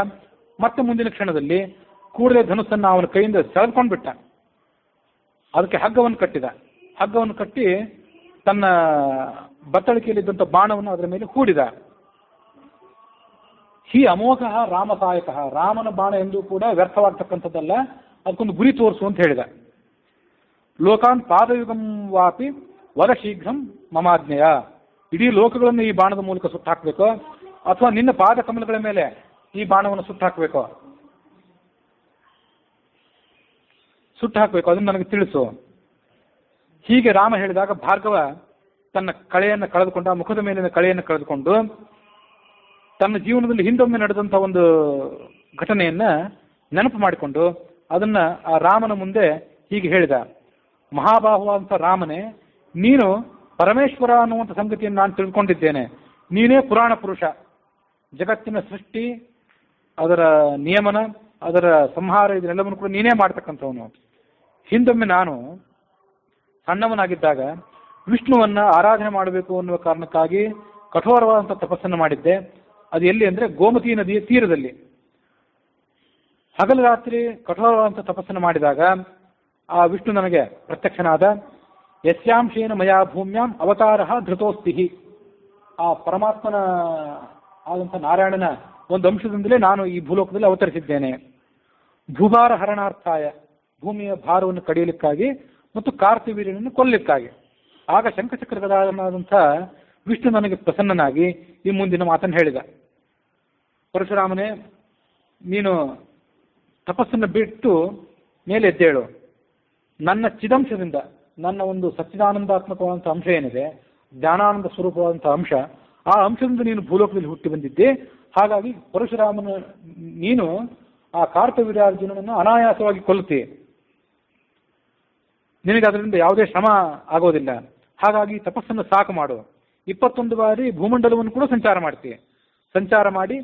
ಮತ್ತೆ ಮುಂದಿನ ಕ್ಷಣದಲ್ಲಿ ಕೂಡಲೇ ಧನುಸ್ಸನ್ನು ಅವನ ಕೈಯಿಂದ ಸೆಳೆದುಕೊಂಡು ಬಿಟ್ಟ. ಅದಕ್ಕೆ ಹಗ್ಗವನ್ನು ಕಟ್ಟಿದ. ಹಗ್ಗವನ್ನು ಕಟ್ಟಿ ತನ್ನ ಬತ್ತಳಿಕೆಯಲ್ಲಿದ್ದಂಥ ಬಾಣವನ್ನು ಅದರ ಮೇಲೆ ಹೂಡಿದ. ಹಿ ಅಮೋಘ ರಾಮ ಸಹಾಯಕ, ರಾಮನ ಬಾಣ ಎಂದೂ ಕೂಡ ವ್ಯರ್ಥವಾಗ್ತಕ್ಕಂಥದ್ದಲ್ಲ, ಅದಕ್ಕೊಂದು ಗುರಿ ತೋರಿಸು ಅಂತ ಹೇಳಿದ. ಲೋಕಾನ್ ಪಾದಯುಗಂ ವಾಪಿ ವರ ಶೀಘ್ರಂ ಮಮಾಜ್ಞೆಯ. ಇಡೀ ಲೋಕಗಳನ್ನು ಈ ಬಾಣದ ಮೂಲಕ ಸುಟ್ಟಾಕಬೇಕೋ ಅಥವಾ ನಿನ್ನ ಪಾದ ಕಮಲಗಳ ಮೇಲೆ ಈ ಬಾಣವನ್ನು ಸುಟ್ಟಾಕಬೇಕೋ? ಸುಟ್ಟು ಹಾಕಬೇಕು, ಅದನ್ನು ನನಗೆ ತಿಳಿಸು. ಹೀಗೆ ರಾಮ ಹೇಳಿದಾಗ ಭಾರ್ಗವ ತನ್ನ ಕಳೆಯನ್ನು ಕಳೆದುಕೊಂಡು, ಆ ಮುಖದ ಮೇಲಿನ ಕಳೆಯನ್ನು ಕಳೆದುಕೊಂಡು, ತನ್ನ ಜೀವನದಲ್ಲಿ ಹಿಂದೊಮ್ಮೆ ನಡೆದಂಥ ಒಂದು ಘಟನೆಯನ್ನ ನೆನಪು ಮಾಡಿಕೊಂಡು ಅದನ್ನ ಆ ರಾಮನ ಮುಂದೆ ಹೀಗೆ ಹೇಳಿದ. ಮಹಾಬಾಹುವಂತ ರಾಮನೇ, ನೀನು ಪರಮೇಶ್ವರ ಅನ್ನುವಂಥ ಸಂಗತಿಯನ್ನು ನಾನು ತಿಳ್ಕೊಂಡಿದ್ದೇನೆ. ನೀನೇ ಪುರಾಣ ಪುರುಷ. ಜಗತ್ತಿನ ಸೃಷ್ಟಿ, ಅದರ ನಿಯಮನ, ಅದರ ಸಂಹಾರ, ಇದನ್ನೆಲ್ಲವನ್ನು ಕೂಡ ನೀನೇ ಮಾಡ್ತಕ್ಕಂಥವನು. ಹಿಂದೊಮ್ಮೆ ನಾನು ಸಣ್ಣವನಾಗಿದ್ದಾಗ ವಿಷ್ಣುವನ್ನ ಆರಾಧನೆ ಮಾಡಬೇಕು ಅನ್ನುವ ಕಾರಣಕ್ಕಾಗಿ ಕಠೋರವಾದಂಥ ತಪಸ್ಸನ್ನು ಮಾಡಿದ್ದೆ. ಅದು ಎಲ್ಲಿ ಅಂದರೆ ಗೋಮತಿ ನದಿಯ ತೀರದಲ್ಲಿ. ಹಗಲು ರಾತ್ರಿ ಕಠೋರವಾದಂಥ ತಪಸ್ಸನ್ನು ಮಾಡಿದಾಗ ಆ ವಿಷ್ಣು ನನಗೆ ಪ್ರತ್ಯಕ್ಷನಾದ. ಯಸ್ಯಾಂಶೇನ ಮಯಾ ಭೂಮ್ಯಾಂ ಅವತಾರ ಧೃತೋಸ್ತಿ. ಆ ಪರಮಾತ್ಮನ ಆದಂಥ ನಾರಾಯಣನ ಒಂದು ಅಂಶದಿಂದಲೇ ನಾನು ಈ ಭೂಲೋಕದಲ್ಲಿ ಅವತರಿಸಿದ್ದೇನೆ. ಭೂಭಾರ ಹರಣಾರ್ಥಾಯ, ಭೂಮಿಯ ಭಾರವನ್ನು ಕಡಿಯಲಿಕ್ಕಾಗಿ ಮತ್ತು ಕಾರ್ತಿವೀರ್ಯನನ್ನು ಕೊಲ್ಲಲಿಕ್ಕಾಗಿ. ಆಗ ಶಂಖಚಕ್ರ ಗದಾಧರನಾದಂಥ ವಿಷ್ಣು ನನಗೆ ಪ್ರಸನ್ನನಾಗಿ ಈ ಮುಂದಿನ ಮಾತನ್ನು ಹೇಳಿದ. ಪರಶುರಾಮನೇ, ನೀನು ತಪಸ್ಸನ್ನು ಬಿಟ್ಟು ಮೇಲೆ ಎದ್ದೇಳು. ನನ್ನ ಚಿದಂಶದಿಂದ, ನನ್ನ ಒಂದು ಸಚ್ಚಿದಾನಂದಾತ್ಮಕವಾದಂಥ ಅಂಶ ಏನಿದೆ, ಜ್ಞಾನಾನಂದ ಸ್ವರೂಪವಾದಂಥ ಅಂಶ, ಆ ಅಂಶದಿಂದ ನೀನು ಭೂಲೋಕದಲ್ಲಿ ಹುಟ್ಟಿ ಬಂದಿದ್ದೆ. ಹಾಗಾಗಿ ಪರಶುರಾಮನ ನೀನು ಆ ಕಾರ್ತವೀರ್ಯಾರ್ಜುನನನ್ನು ಅನಾಯಾಸವಾಗಿ ಕೊಲ್ಲುತ್ತೀ. ನಿನಗೆ ಅದರಿಂದ ಯಾವುದೇ ಶ್ರಮ ಆಗೋದಿಲ್ಲ. ಹಾಗಾಗಿ ತಪಸ್ಸನ್ನು ಸಾಕು ಮಾಡು. 21 ಬಾರಿ ಭೂಮಂಡಲವನ್ನು ಕೂಡ ಸಂಚಾರ ಮಾಡ್ತೀಯ. ಸಂಚಾರ ಮಾಡಿ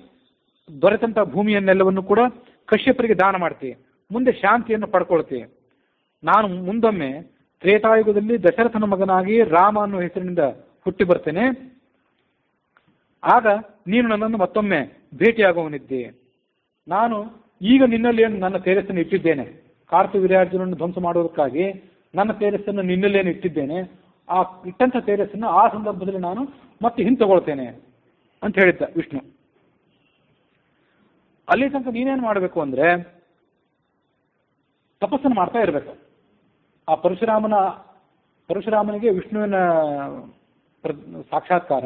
ದೊರೆತಂಥ ಭೂಮಿಯನ್ನೆಲ್ಲವನ್ನು ಕೂಡ ಕಶ್ಯಪರಿಗೆ ದಾನ ಮಾಡ್ತೀಯ. ಮುಂದೆ ಶಾಂತಿಯನ್ನು ಪಡ್ಕೊಳ್ತೀಯ. ನಾನು ಮುಂದೊಮ್ಮೆ ತ್ರೇತಾಯುಗದಲ್ಲಿ ದಶರಥನ ಮಗನಾಗಿ ರಾಮ ಅನ್ನುವ ಹೆಸರಿನಿಂದ ಹುಟ್ಟಿ ಬರ್ತೇನೆ. ಆಗ ನೀನು ನನ್ನನ್ನು ಮತ್ತೊಮ್ಮೆ ಭೇಟಿಯಾಗುವನಿದ್ದೆ. ನಾನು ಈಗ ನಿನ್ನಲ್ಲಿ ನನ್ನ ತೇಜಸ್ಸನ್ನು ಇಟ್ಟಿದ್ದೇನೆ. ಕಾರ್ತವೀರ್ಯಾರ್ಜುನನ್ನು ಧ್ವಂಸ ಮಾಡುವುದಕ್ಕಾಗಿ ನನ್ನ ತೇಜಸ್ಸನ್ನು ನಿನ್ನಲ್ಲೇನು ಇಟ್ಟಿದ್ದೇನೆ. ಆ ಇಟ್ಟಂಥ ತೇಜಸ್ಸನ್ನು ಆ ಸಂದರ್ಭದಲ್ಲಿ ನಾನು ಮತ್ತೆ ಹಿಂತಗೊಳ್ತೇನೆ ಅಂತ ಹೇಳಿದ್ದ ವಿಷ್ಣು. ಅಲ್ಲಿ ತನಕ ನೀನೇನು ಮಾಡಬೇಕು ಅಂದ್ರೆ ತಪಸ್ಸನ್ನು ಮಾಡ್ತಾ ಇರಬೇಕು. ಆ ಪರಶುರಾಮನಿಗೆ ವಿಷ್ಣುವಿನ ಸಾಕ್ಷಾತ್ಕಾರ,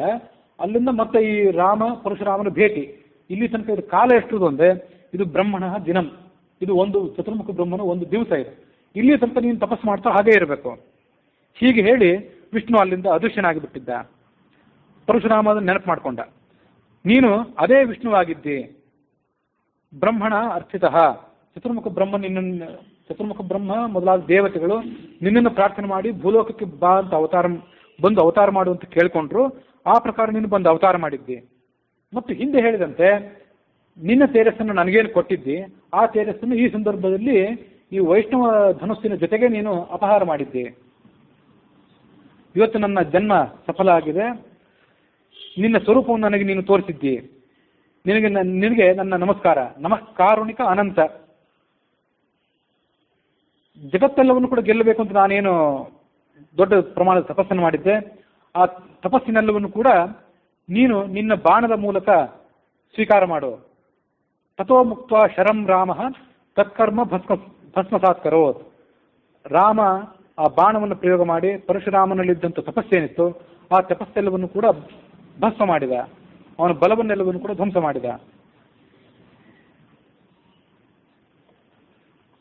ಅಲ್ಲಿಂದ ಮತ್ತೆ ಈ ರಾಮ ಪರಶುರಾಮನ ಭೇಟಿ. ಇಲ್ಲಿ ತನಕ ಇದು ಕಾಲ ಎಷ್ಟುದು ಅಂದ್ರೆ ಇದು ಬ್ರಹ್ಮಣ ದಿನಂ, ಇದು ಒಂದು ಚತುರ್ಮುಖ ಬ್ರಹ್ಮನ ಒಂದು ದಿವಸ ಇದೆ. ಇಲ್ಲಿ ತನಕ ನೀನು ತಪಸ್ಸು ಮಾಡ್ತಾ ಹಾಗೇ ಇರಬೇಕು. ಹೀಗೆ ಹೇಳಿ ವಿಷ್ಣು ಅಲ್ಲಿಂದ ಅದೃಶ್ಯನಾಗಿ ಬಿಟ್ಟಿದ್ದ. ಪರಶುರಾಮ ಅದನ್ನು ನೆನಪು ಮಾಡಿಕೊಂಡ. ನೀನು ಅದೇ ವಿಷ್ಣುವಾಗಿದ್ದಿ. ಬ್ರಹ್ಮಣ ಅರ್ಥಿತಃ, ಚತುರ್ಮುಖ ಬ್ರಹ್ಮ ಮೊದಲಾದ ದೇವತೆಗಳು ನಿನ್ನನ್ನು ಪ್ರಾರ್ಥನೆ ಮಾಡಿ ಭೂಲೋಕಕ್ಕೆ ಬಾ ಅಂತ ಅವತಾರ ಮಾಡುವಂತ ಕೇಳ್ಕೊಂಡ್ರು. ಆ ಪ್ರಕಾರ ನೀನು ಬಂದು ಅವತಾರ ಮಾಡಿದ್ದಿ. ಮತ್ತು ಹಿಂದೆ ಹೇಳಿದಂತೆ ನಿನ್ನ ತೇಜಸ್ಸನ್ನು ನನಗೇನು ಕೊಟ್ಟಿದ್ದಿ, ಆ ತೇಜಸ್ಸನ್ನು ಈ ಸಂದರ್ಭದಲ್ಲಿ ಈ ವೈಷ್ಣವ ಧನುಸ್ಸಿನ ಜೊತೆಗೆ ನೀನು ಅಪಹಾರ ಮಾಡಿದ್ದಿ. ಇವತ್ತು ನನ್ನ ಜನ್ಮ ಸಫಲ ಆಗಿದೆ. ನಿನ್ನ ಸ್ವರೂಪವನ್ನು ನನಗೆ ನೀನು ತೋರಿಸಿದ್ದಿ. ನಿನಗೆ ನನ್ನ ನಮಸ್ಕಾರ. ನಮಸ್ಕಾರುಣಿಕ ಅನಂತ. ಜಗತ್ತೆಲ್ಲವನ್ನು ಕೂಡ ಗೆಲ್ಲಬೇಕು ಅಂತ ನಾನೇನು ದೊಡ್ಡ ಪ್ರಮಾಣದ ತಪಸ್ಸನ್ನು ಮಾಡಿದ್ದೆ. ಆ ತಪಸ್ಸಿನೆಲ್ಲವನ್ನು ಕೂಡ ನೀನು ನಿನ್ನ ಬಾಣದ ಮೂಲಕ ಸ್ವೀಕಾರ ಮಾಡು. ತಥೋ ಮುಕ್ತ ಶರಂ ರಾಮ ತತ್ಕರ್ಮ ಭಸ್ಮಸಾತ್ ಕರೋತ್. ರಾಮ ಆ ಬಾಣವನ್ನು ಪ್ರಯೋಗ ಮಾಡಿ ಪರಶುರಾಮನಲ್ಲಿದ್ದಂಥ ತಪಸ್ಸೇನಿತ್ತು ಆ ತಪಸ್ಸೆಲ್ಲವನ್ನು ಕೂಡ ಭಸ್ಮ ಮಾಡಿದ. ಅವನ ಬಲವನ್ನೆಲ್ಲವನ್ನು ಕೂಡ ಧ್ವಂಸ ಮಾಡಿದ.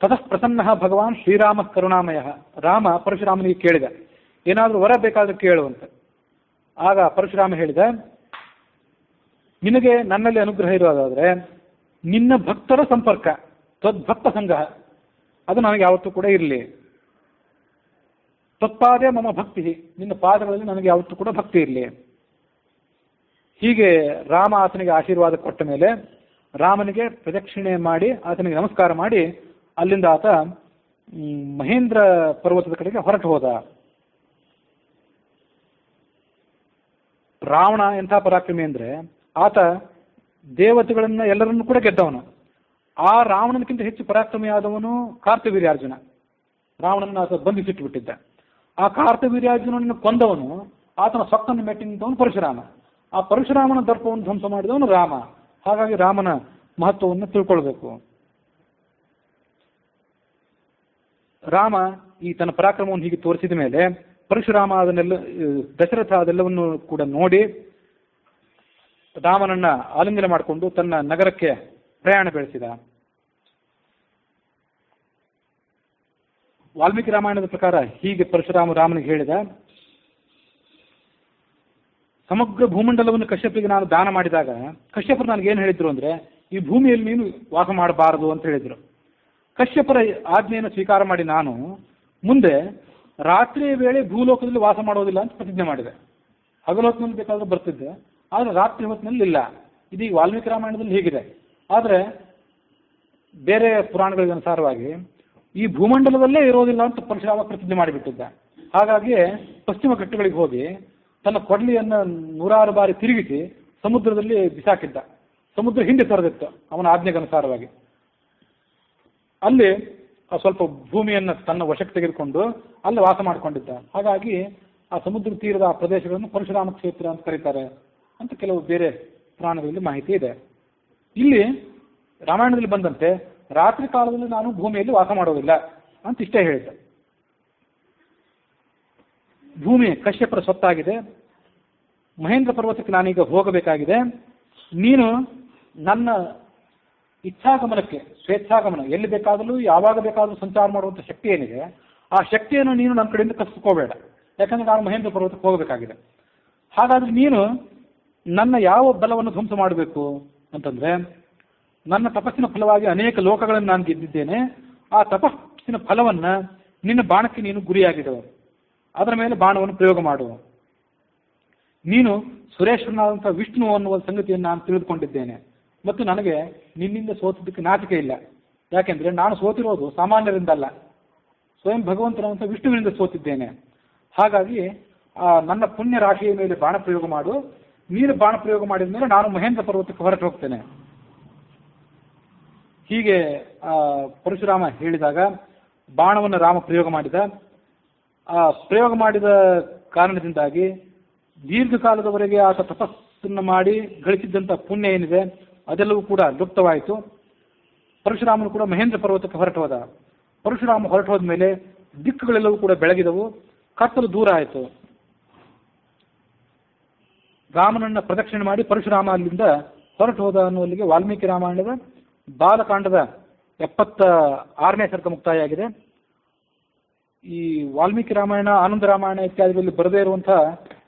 ತತಃ ಪ್ರಸನ್ನ ಭಗವಾನ್ ಶ್ರೀರಾಮ ಕರುಣಾಮಯ. ರಾಮ ಪರಶುರಾಮನಿಗೆ ಕೇಳಿದ, ಏನಾದರೂ ವರ ಬೇಕಾದ್ರೆ ಕೇಳುವಂತ. ಆಗ ಪರಶುರಾಮ ಹೇಳಿದ, ನಿನಗೆ ನನ್ನಲ್ಲಿ ಅನುಗ್ರಹ ಇರೋದಾದ್ರೆ ನಿನ್ನ ಭಕ್ತರ ಸಂಪರ್ಕ, ತ್ವದ್ಭಕ್ತ ಸಂಗ್ರಹ, ಅದು ನನಗೆ ಯಾವತ್ತೂ ಕೂಡ ಇರಲಿ. ತತ್ಪಾದೇ ಮಮ ಭಕ್ತಿ, ನಿನ್ನ ಪಾದಗಳಲ್ಲಿ ನನಗೆ ಯಾವತ್ತೂ ಕೂಡ ಭಕ್ತಿ ಇರಲಿ. ಹೀಗೆ ರಾಮ ಆತನಿಗೆ ಆಶೀರ್ವಾದ ಕೊಟ್ಟ ಮೇಲೆ ರಾಮನಿಗೆ ಪ್ರದಕ್ಷಿಣೆ ಮಾಡಿ ಆತನಿಗೆ ನಮಸ್ಕಾರ ಮಾಡಿ ಅಲ್ಲಿಂದ ಆತ ಮಹೇಂದ್ರ ಪರ್ವತದ ಕಡೆಗೆ ಹೊರಟು ಹೋದ. ರಾವಣ ಎಂಥ ಪರಾಕ್ರಮಿ ಅಂದ್ರೆ ಆತ ದೇವತೆಗಳನ್ನ ಎಲ್ಲರನ್ನೂ ಕೂಡ ಗೆದ್ದವನು. ಆ ರಾವಣನಕ್ಕಿಂತ ಹೆಚ್ಚು ಪರಾಕ್ರಮಿಯಾದವನು ಕಾರ್ತವೀರ್ಯಾರ್ಜುನ. ರಾವಣನ ಆತ ಬಂಧಿಸಿಟ್ಟು ಬಿಟ್ಟಿದ್ದ. ಆ ಕಾರ್ತವೀರ್ಯಾರ್ಜುನನ್ನು ಕೊಂದವನು, ಆತನ ಸೊಕ್ಕನ್ನು ಮೆಟ್ಟಿನಿಂತವನು ಪರಶುರಾಮ. ಆ ಪರಶುರಾಮನ ದರ್ಪವನ್ನು ಧ್ವಂಸ ಮಾಡಿದವನು ರಾಮ. ಹಾಗಾಗಿ ರಾಮನ ಮಹತ್ವವನ್ನು ತಿಳ್ಕೊಳ್ಬೇಕು. ರಾಮ ಈ ತನ್ನ ಪರಾಕ್ರಮವನ್ನು ಹೀಗೆ ತೋರಿಸಿದ ಮೇಲೆ ಪರಶುರಾಮ ಅದನ್ನೆಲ್ಲ, ದಶರಥ ಅದೆಲ್ಲವನ್ನು ಕೂಡ ನೋಡಿ ರಾಮನನ್ನ ಆಲಿಂಗನ ಮಾಡಿಕೊಂಡು ತನ್ನ ನಗರಕ್ಕೆ ಪ್ರಯಾಣ ಬೆಳೆಸಿದ. ವಾಲ್ಮೀಕಿ ರಾಮಾಯಣದ ಪ್ರಕಾರ ಹೀಗೆ ಪರಶುರಾಮ ರಾಮನಿಗೆ ಹೇಳಿದ, ಸಮಗ್ರ ಭೂಮಂಡಲವನ್ನು ಕಶ್ಯಪರಿಗೆ ನಾನು ದಾನ ಮಾಡಿದಾಗ ಕಶ್ಯಪರು ನನಗೇನು ಹೇಳಿದ್ರು ಅಂದರೆ, ಈ ಭೂಮಿಯಲ್ಲಿ ನೀನು ವಾಸ ಮಾಡಬಾರದು ಅಂತ ಹೇಳಿದರು. ಕಶ್ಯಪರ ಆಜ್ಞೆಯನ್ನು ಸ್ವೀಕಾರ ಮಾಡಿ ನಾನು ಮುಂದೆ ರಾತ್ರಿಯ ವೇಳೆ ಭೂಲೋಕದಲ್ಲಿ ವಾಸ ಮಾಡೋದಿಲ್ಲ ಅಂತ ಪ್ರತಿಜ್ಞೆ ಮಾಡಿದೆ. ಹಗಲೊತ್ತಿನಲ್ಲಿ ಬೇಕಾದರೂ ಬರ್ತಿದ್ದೆ, ಆದರೆ ರಾತ್ರಿ ಹೊತ್ತಿನಲ್ಲಿ ಇಲ್ಲ. ಇದೀಗ ವಾಲ್ಮೀಕಿ ರಾಮಾಯಣದಲ್ಲಿ ಹೀಗಿದೆ. ಆದರೆ ಬೇರೆ ಪುರಾಣಗಳಿಗೆ ಅನುಸಾರವಾಗಿ ಈ ಭೂಮಂಡಲದಲ್ಲೇ ಇರೋದಿಲ್ಲ ಅಂತ ಪರಶುರಾಮ ಪ್ರತಿಜ್ಞೆ ಮಾಡಿಬಿಟ್ಟಿದ್ದ. ಹಾಗಾಗಿ ಪಶ್ಚಿಮ ಘಟ್ಟಗಳಿಗೆ ಹೋಗಿ ತನ್ನ ಕೊಡ್ಲಿಯನ್ನು 106 ಬಾರಿ ತಿರುಗಿಸಿ ಸಮುದ್ರದಲ್ಲಿ ಬಿಸಾಕಿದ್ದ. ಸಮುದ್ರ ಹಿಂದೆ ತೊರೆದಿತ್ತು ಅವನ ಆಜ್ಞೆಗನುಸಾರವಾಗಿ. ಅಲ್ಲಿ ಸ್ವಲ್ಪ ಭೂಮಿಯನ್ನು ತನ್ನ ವಶಕ್ಕೆ ತೆಗೆದುಕೊಂಡು ಅಲ್ಲಿ ವಾಸ ಮಾಡಿಕೊಂಡಿದ್ದ. ಹಾಗಾಗಿ ಆ ಸಮುದ್ರ ತೀರದ ಆ ಪ್ರದೇಶಗಳನ್ನು ಪರಶುರಾಮ ಕ್ಷೇತ್ರ ಅಂತ ಕರೀತಾರೆ ಅಂತ ಕೆಲವು ಬೇರೆ ಪುರಾಣಗಳಲ್ಲಿ ಮಾಹಿತಿ ಇದೆ. ಇಲ್ಲಿ ರಾಮಾಯಣದಲ್ಲಿ ಬಂದಂತೆ ರಾತ್ರಿ ಕಾಲದಲ್ಲಿ ನಾನು ಭೂಮಿಯಲ್ಲಿ ವಾಸ ಮಾಡೋದಿಲ್ಲ ಅಂತ ಇಷ್ಟೇ ಹೇಳಿದ್ದ. ಭೂಮಿ ಕಶ್ಯಪರ ಸ್ವತ್ತಾಗಿದೆ, ಮಹೇಂದ್ರ ಪರ್ವತಕ್ಕೆ ನಾನೀಗ ಹೋಗಬೇಕಾಗಿದೆ. ನೀನು ನನ್ನ ಇಚ್ಛಾಗಮನಕ್ಕೆ, ಸ್ವೇಚ್ಛಾಗಮನ, ಎಲ್ಲಿ ಬೇಕಾದರೂ ಯಾವಾಗ ಬೇಕಾದರೂ ಸಂಚಾರ ಮಾಡುವಂಥ ಶಕ್ತಿ ಏನಿದೆ ಆ ಶಕ್ತಿಯನ್ನು ನೀನು ನನ್ನ ಕಡೆಯಿಂದ ಕಸಿದುಕೋಬೇಡ. ಯಾಕಂದರೆ ನಾನು ಮಹೇಂದ್ರ ಪರ್ವತಕ್ಕೆ ಹೋಗಬೇಕಾಗಿದೆ. ಹಾಗಾದರೆ ನೀನು ನನ್ನ ಯಾವ ಬಲವನ್ನು ಧ್ವಂಸ ಮಾಡಬೇಕು ಅಂತಂದರೆ, ನನ್ನ ತಪಸ್ಸಿನ ಫಲವಾಗಿ ಅನೇಕ ಲೋಕಗಳನ್ನು ನಾನು ಗೆದ್ದಿದ್ದೇನೆ. ಆ ತಪಸ್ಸಿನ ಫಲವನ್ನು ನಿನ್ನ ಬಾಣಕ್ಕೆ ನೀನು ಗುರಿಯಾಗಿಡು, ಅದರ ಮೇಲೆ ಬಾಣವನ್ನು ಪ್ರಯೋಗ ಮಾಡು. ನೀನು ಸುರೇಶ್ವರನಾದಂಥ ವಿಷ್ಣು ಅನ್ನುವ ಸಂಗತಿಯನ್ನು ನಾನು ತಿಳಿದುಕೊಂಡಿದ್ದೇನೆ ಮತ್ತು ನನಗೆ ನಿನ್ನಿಂದ ಸೋತಿದ್ದಕ್ಕೆ ನಾಚಿಕೆ ಇಲ್ಲ. ಯಾಕೆಂದರೆ ನಾನು ಸೋತಿರೋದು ಸಾಮಾನ್ಯರಿಂದಲ್ಲ, ಸ್ವಯಂ ಭಗವಂತನಾದಂಥ ವಿಷ್ಣುವಿನಿಂದ ಸೋತಿದ್ದೇನೆ. ಹಾಗಾಗಿ ನನ್ನ ಪುಣ್ಯ ರಾಶಿಯ ಮೇಲೆ ಬಾಣ ಪ್ರಯೋಗ ಮಾಡು. ನೀನು ಬಾಣ ಪ್ರಯೋಗ ಮಾಡಿದ ಮೇಲೆ ನಾನು ಮಹೇಂದ್ರ ಪರ್ವತಕ್ಕೆ ಹೊರಟು ಹೋಗ್ತೇನೆ. ಹೀಗೆ ಪರಶುರಾಮ ಹೇಳಿದಾಗ ಬಾಣವನ್ನು ರಾಮ ಪ್ರಯೋಗ ಮಾಡಿದ. ಆ ಪ್ರಯೋಗ ಮಾಡಿದ ಕಾರಣದಿಂದಾಗಿ ದೀರ್ಘಕಾಲದವರೆಗೆ ಆತ ತಪಸ್ಸನ್ನು ಮಾಡಿ ಗಳಿಸಿದ್ದಂಥ ಪುಣ್ಯ ಏನಿದೆ ಅದೆಲ್ಲವೂ ಕೂಡ ಲುಪ್ತವಾಯಿತು. ಪರಶುರಾಮನು ಕೂಡ ಮಹೇಂದ್ರ ಪರ್ವತಕ್ಕೆ ಹೊರಟು ಹೋದ. ಪರಶುರಾಮ ಹೊರಟು ಹೋದ ಮೇಲೆ ದಿಕ್ಕುಗಳೆಲ್ಲವೂ ಕೂಡ ಬೆಳಗಿದವು, ಕತ್ತಲು ದೂರ ಆಯಿತು. ರಾಮನನ್ನ ಪ್ರದಕ್ಷಿಣೆ ಮಾಡಿ ಪರಶುರಾಮ ಅಲ್ಲಿಂದ ಹೊರಟು ಹೋದ ಅನ್ನುವಲ್ಲಿಗೆ ವಾಲ್ಮೀಕಿ ರಾಮಾಯಣದ ಬಾಲಕಾಂಡದ 76ನೇ ಸರ್ಗ ಮುಕ್ತಾಯ ಆಗಿದೆ. ಈ ವಾಲ್ಮೀಕಿ ರಾಮಾಯಣ, ಆನಂದ ರಾಮಾಯಣ ಇತ್ಯಾದಿಗಳಲ್ಲಿ ಬರದೇ ಇರುವಂತಹ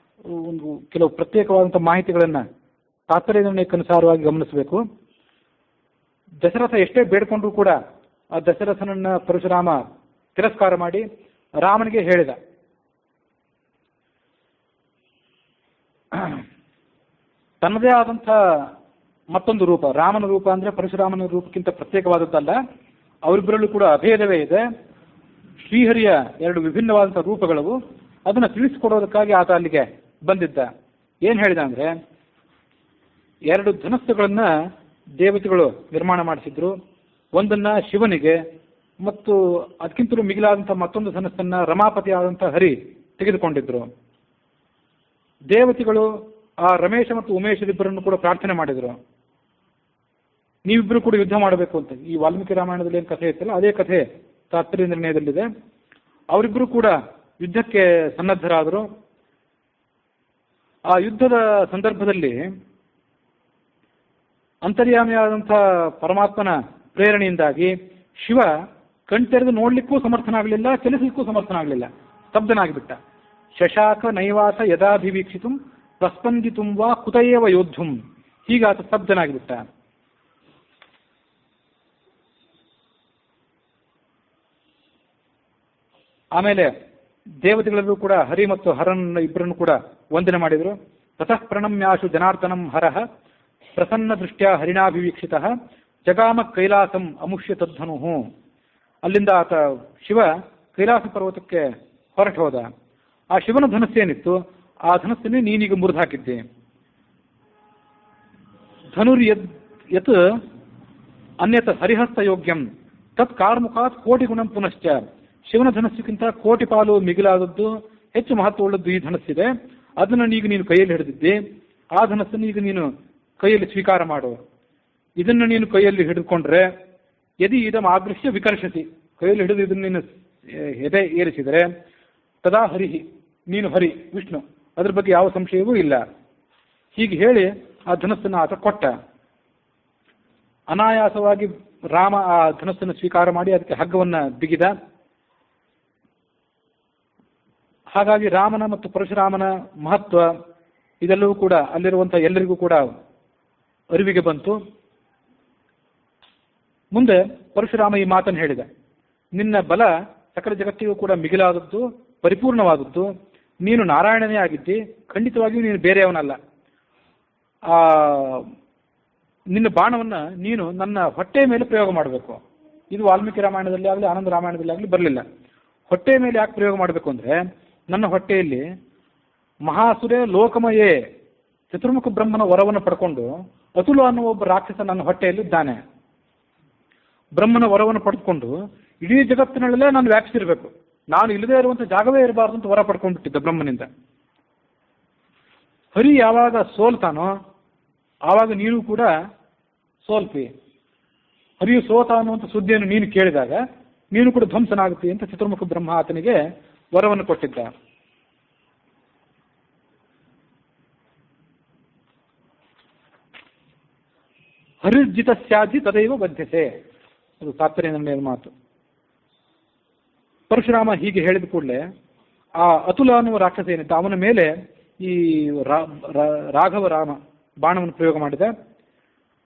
ಒಂದು ಕೆಲವು ಪ್ರತ್ಯೇಕವಾದಂಥ ಮಾಹಿತಿಗಳನ್ನು ತಾತ್ಪರ್ಯ ನಿರ್ಣಯಕ್ಕನುಸಾರವಾಗಿ ಗಮನಿಸಬೇಕು. ದಶರಥ ಎಷ್ಟೇ ಬೇಡ್ಕೊಂಡ್ರೂ ಕೂಡ ಆ ದಶರಥನನ್ನ ಪರಶುರಾಮ ತಿರಸ್ಕಾರ ಮಾಡಿ ರಾಮನಿಗೆ ಹೇಳಿದ. ತನ್ನದೇ ಆದಂಥ ಮತ್ತೊಂದು ರೂಪ, ರಾಮನ ರೂಪ ಅಂದರೆ ಪರಶುರಾಮನ ರೂಪಕ್ಕಿಂತ ಪ್ರತ್ಯೇಕವಾದದ್ದಲ್ಲ, ಅವರಿಬ್ಬರಲ್ಲೂ ಕೂಡ ಅಭೇದವೇ ಇದೆ. ಶ್ರೀಹರಿಯ 2 ವಿಭಿನ್ನವಾದಂಥ ರೂಪಗಳು, ಅದನ್ನು ತಿಳಿಸಿಕೊಡೋದಕ್ಕಾಗಿ ಆತ ಅಲ್ಲಿಗೆ ಬಂದಿದ್ದ. ಏನು ಹೇಳಿದ ಅಂದರೆ, 2 ಧನಸ್ಸುಗಳನ್ನು ದೇವತೆಗಳು ನಿರ್ಮಾಣ ಮಾಡಿಸಿದ್ರು. ಒಂದನ್ನು ಶಿವನಿಗೆ ಮತ್ತು ಅದಕ್ಕಿಂತಲೂ ಮಿಗಿಲಾದಂಥ ಮತ್ತೊಂದು ಧನಸ್ಸನ್ನು ರಮಾಪತಿ ಆದಂಥ ಹರಿ ತೆಗೆದುಕೊಂಡಿದ್ರು. ದೇವತೆಗಳು ಆ ರಮೇಶ ಮತ್ತು ಉಮೇಶರಿಬ್ಬರನ್ನು ಕೂಡ ಪ್ರಾರ್ಥನೆ ಮಾಡಿದರು, ನೀವಿಬ್ಬರು ಕೂಡ ಯುದ್ಧ ಮಾಡಬೇಕು ಅಂತ. ಈ ವಾಲ್ಮೀಕಿ ರಾಮಾಯಣದಲ್ಲಿ ಏನು ಕಥೆ ಇತ್ತಲ್ಲ ಅದೇ ಕಥೆ ತಾತ್ಪರ್ಯ ನಿರ್ಣಯದಲ್ಲಿದೆ. ಅವರಿಬ್ಬರು ಕೂಡ ಯುದ್ಧಕ್ಕೆ ಸನ್ನದ್ಧರಾದರು. ಆ ಯುದ್ಧದ ಸಂದರ್ಭದಲ್ಲಿ ಅಂತರ್ಯಾಮಿಯಾದಂಥ ಪರಮಾತ್ಮನ ಪ್ರೇರಣೆಯಿಂದಾಗಿ ಶಿವ ಕಣ್ತೆರೆದು ನೋಡ್ಲಿಕ್ಕೂ ಸಮರ್ಥನಾಗಲಿಲ್ಲ, ಚಲಿಸಲಿಕ್ಕೂ ಸಮರ್ಥನಾಗಲಿಲ್ಲ, ಸ್ತಬ್ಧನಾಗಿಬಿಟ್ಟ. ಶಶಾಕ ನೈವಾಸ ಯದಾಭಿವೀಕ್ಷಿತು ಪ್ರಸ್ಪಂದಿತುಂ ವಾ ಕುತಯೇವ ಯೋದ್ಧುಂ, ಹೀಗಾತ ಸ್ತಬ್ಧನಾಗಿಬಿಟ್ಟ. ಆಮೇಲೆ ದೇವತೆಗಳಲ್ಲೂ ಕೂಡ ಹರಿ ಮತ್ತು ಹರನ್ ಇಬ್ಬರನ್ನು ಕೂಡ ವಂದನೆ ಮಾಡಿದರು. ತತಃ ಪ್ರಣಮ್ಯಾಶು ಜನಾರ್ದನಂ ಹರಃ ಪ್ರಸನ್ನ ದೃಷ್ಟ್ಯಾ ಹರಿಣಾಭಿವೀಕ್ಷಿತ ಜಗಾಮ ಕೈಲಾಸಂ ಅಮುಷ್ಯ ತದ್ಧನು. ಅಲ್ಲಿಂದ ಆತ ಶಿವ ಕೈಲಾಸ ಪರ್ವತಕ್ಕೆ ಹೊರಟು ಹೋದ. ಆ ಶಿವನ ಧನಸ್ಸೇನಿತ್ತು ಆ ಧನಸ್ಸನ್ನೇ ನೀನೀಗ ಮುರಿದು ಹಾಕಿದ್ದೆ. ಧನುರ್ ಯತ್ ಅನ್ಯತ ಹರಿಹಸ್ತ ಯೋಗ್ಯಂ ತತ್ ಕಾರ್ಮುಖಾತ್ ಕೋಟಿ ಗುಣಂ ಪುನಶ್ಚ. ಶಿವನ ಧನಸ್ಸಿಗಿಂತ ಕೋಟಿ ಪಾಲು ಮಿಗಿಲಾದದ್ದು, ಹೆಚ್ಚು ಮಹತ್ವವುಳ್ಳದ್ದು ಈ ಧನಸ್ಸಿದೆ. ಅದನ್ನು ಈಗ ನೀನು ಕೈಯಲ್ಲಿ ಹಿಡಿದಿದ್ದೆ. ಆ ಧನಸ್ಸನ್ನು ಈಗ ನೀನು ಕೈಯಲ್ಲಿ ಸ್ವೀಕಾರ ಮಾಡು. ಇದನ್ನು ನೀನು ಕೈಯಲ್ಲಿ ಹಿಡಿದುಕೊಂಡ್ರೆ ಯದಿ ಇದಂ ಆದೃಶ್ಯ ವಿಕರ್ಷತಿ, ಕೈಯಲ್ಲಿ ಹಿಡಿದು ಇದನ್ನು ನೀನು ಎದೆ ಏರಿಸಿದರೆ ತದಾ ಹರಿಹಿ, ನೀನು ಹರಿ ವಿಷ್ಣು, ಅದ್ರ ಬಗ್ಗೆ ಯಾವ ಸಂಶಯವೂ ಇಲ್ಲ. ಹೀಗೆ ಹೇಳಿ ಆ ಧನಸ್ಸನ್ನು ಆತ ಕೊಟ್ಟ. ಅನಾಯಾಸವಾಗಿ ರಾಮ ಆ ಧನಸ್ಸನ್ನು ಸ್ವೀಕಾರ ಮಾಡಿ ಅದಕ್ಕೆ ಹಗ್ಗವನ್ನು ಬಿಗಿದ. ಹಾಗಾಗಿ ರಾಮನ ಮತ್ತು ಪರಶುರಾಮನ ಮಹತ್ವ ಇದೆಲ್ಲವೂ ಕೂಡ ಅಲ್ಲಿರುವಂಥ ಎಲ್ಲರಿಗೂ ಕೂಡ ಅರಿವಿಗೆ ಬಂತು. ಮುಂದೆ ಪರಶುರಾಮ ಈ ಮಾತನ್ನು ಹೇಳಿದ, ನಿನ್ನ ಬಲ ಸಕಲ ಜಗತ್ತಿಗೂ ಕೂಡ ಮಿಗಿಲಾದದ್ದು, ಪರಿಪೂರ್ಣವಾದದ್ದು. ನೀನು ನಾರಾಯಣನೇ ಆಗಿದ್ದಿ, ಖಂಡಿತವಾಗಿಯೂ ನೀನು ಬೇರೆಯವನಲ್ಲ. ನಿನ್ನ ಬಾಣವನ್ನು ನೀನು ನನ್ನ ಹೊಟ್ಟೆಯ ಮೇಲೆ ಪ್ರಯೋಗ ಮಾಡಬೇಕು. ಇದು ವಾಲ್ಮೀಕಿ ರಾಮಾಯಣದಲ್ಲಿ ಆಗಲಿ ಆನಂದ ರಾಮಾಯಣದಲ್ಲಿ ಆಗಲಿ ಬರಲಿಲ್ಲ. ಹೊಟ್ಟೆಯ ಮೇಲೆ ಯಾಕೆ ಪ್ರಯೋಗ ಮಾಡಬೇಕು ಅಂದರೆ, ನನ್ನ ಹೊಟ್ಟೆಯಲ್ಲಿ ಮಹಾಸುರೇ ಲೋಕಮಯೇ ಚತುರ್ಮುಖ ಬ್ರಹ್ಮನ ವರವನ್ನು ಪಡ್ಕೊಂಡು ಅತುಲ ಅನ್ನುವ ಒಬ್ಬ ರಾಕ್ಷಸ ನನ್ನ ಹೊಟ್ಟೆಯಲ್ಲಿದ್ದಾನೆ. ಬ್ರಹ್ಮನ ವರವನ್ನು ಪಡೆದುಕೊಂಡು ಇಡೀ ಜಗತ್ತಿನಲ್ಲೇ ನಾನು ವ್ಯಾಪಿಸಿರಬೇಕು, ನಾನು ಇಲ್ಲದೇ ಇರುವಂಥ ಜಾಗವೇ ಇರಬಾರ್ದು ಅಂತ ವರ ಪಡ್ಕೊಂಡ್ಬಿಟ್ಟಿದ್ದ ಬ್ರಹ್ಮನಿಂದ. ಹರಿ ಯಾವಾಗ ಸೋಲ್ತಾನೋ ಆವಾಗ ನೀನು ಕೂಡ ಸೋಲ್ಪಿ. ಹರಿಯು ಸೋತ ಅನ್ನುವಂಥ ಸುದ್ದಿಯನ್ನು ನೀನು ಕೇಳಿದಾಗ ನೀನು ಕೂಡ ಧ್ವಂಸನಾಗುತ್ತಿ ಅಂತ ಚತುರ್ಮುಖ ಬ್ರಹ್ಮ ಆತನಿಗೆ ವರವನ್ನು ಕೊಟ್ಟಿದ್ದ. ಹರಿರ್ಜಿತ ಸ್ಯಾಧಿ ತದೈವ ಬದ್ಧತೆ, ಅದು ತಾತ್ಪರ್ಯ ಮಾತು. ಪರಶುರಾಮ ಹೀಗೆ ಹೇಳಿದ ಕೂಡಲೇ ಆ ಅತುಲ ಅನ್ನುವ ರಾಕ್ಷಸ ಏನಿದ್ದ ಅವನ ಮೇಲೆ ಈ ರಾಘವ ರಾಮ ಬಾಣವನ್ನು ಪ್ರಯೋಗ ಮಾಡಿದ.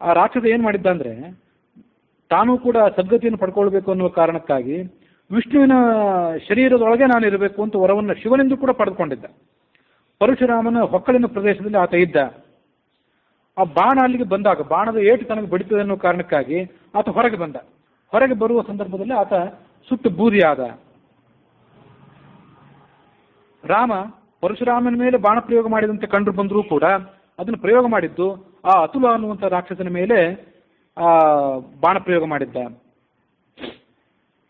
ಆ ರಾಕ್ಷಸ ಏನು ಮಾಡಿದ್ದ ಅಂದರೆ, ತಾನೂ ಕೂಡ ಸದ್ಗತಿಯನ್ನು ಪಡ್ಕೊಳ್ಬೇಕು ಅನ್ನುವ ಕಾರಣಕ್ಕಾಗಿ ವಿಷ್ಣುವಿನ ಶರೀರದೊಳಗೆ ನಾನು ಇರಬೇಕು ಅಂತ ವರವನ್ನು ಶಿವನೆಂದು ಕೂಡ ಪಡೆದುಕೊಂಡಿದ್ದ. ಪರಶುರಾಮನ ಹೊಕ್ಕಳಿನ ಪ್ರದೇಶದಲ್ಲಿ ಆತ ಇದ್ದ. ಆ ಬಾಣ ಅಲ್ಲಿಗೆ ಬಂದಾಗ ಬಾಣದ ಏಟು ತನಗೆ ಬಡಿತದೆ ಅನ್ನೋ ಕಾರಣಕ್ಕಾಗಿ ಆತ ಹೊರಗೆ ಬಂದ. ಹೊರಗೆ ಬರುವ ಸಂದರ್ಭದಲ್ಲಿ ಆತ ಸುಟ್ಟು ಬೂದಿಯಾದ. ರಾಮ ಪರಶುರಾಮನ ಮೇಲೆ ಬಾಣ ಪ್ರಯೋಗ ಮಾಡಿದಂತೆ ಕಂಡು ಬಂದರೂ ಕೂಡ ಅದನ್ನು ಪ್ರಯೋಗ ಮಾಡಿದ್ದು ಆ ಅತುಲ ಅನ್ನುವಂಥ ರಾಕ್ಷಸನ ಮೇಲೆ ಬಾಣ ಪ್ರಯೋಗ ಮಾಡಿದ್ದ.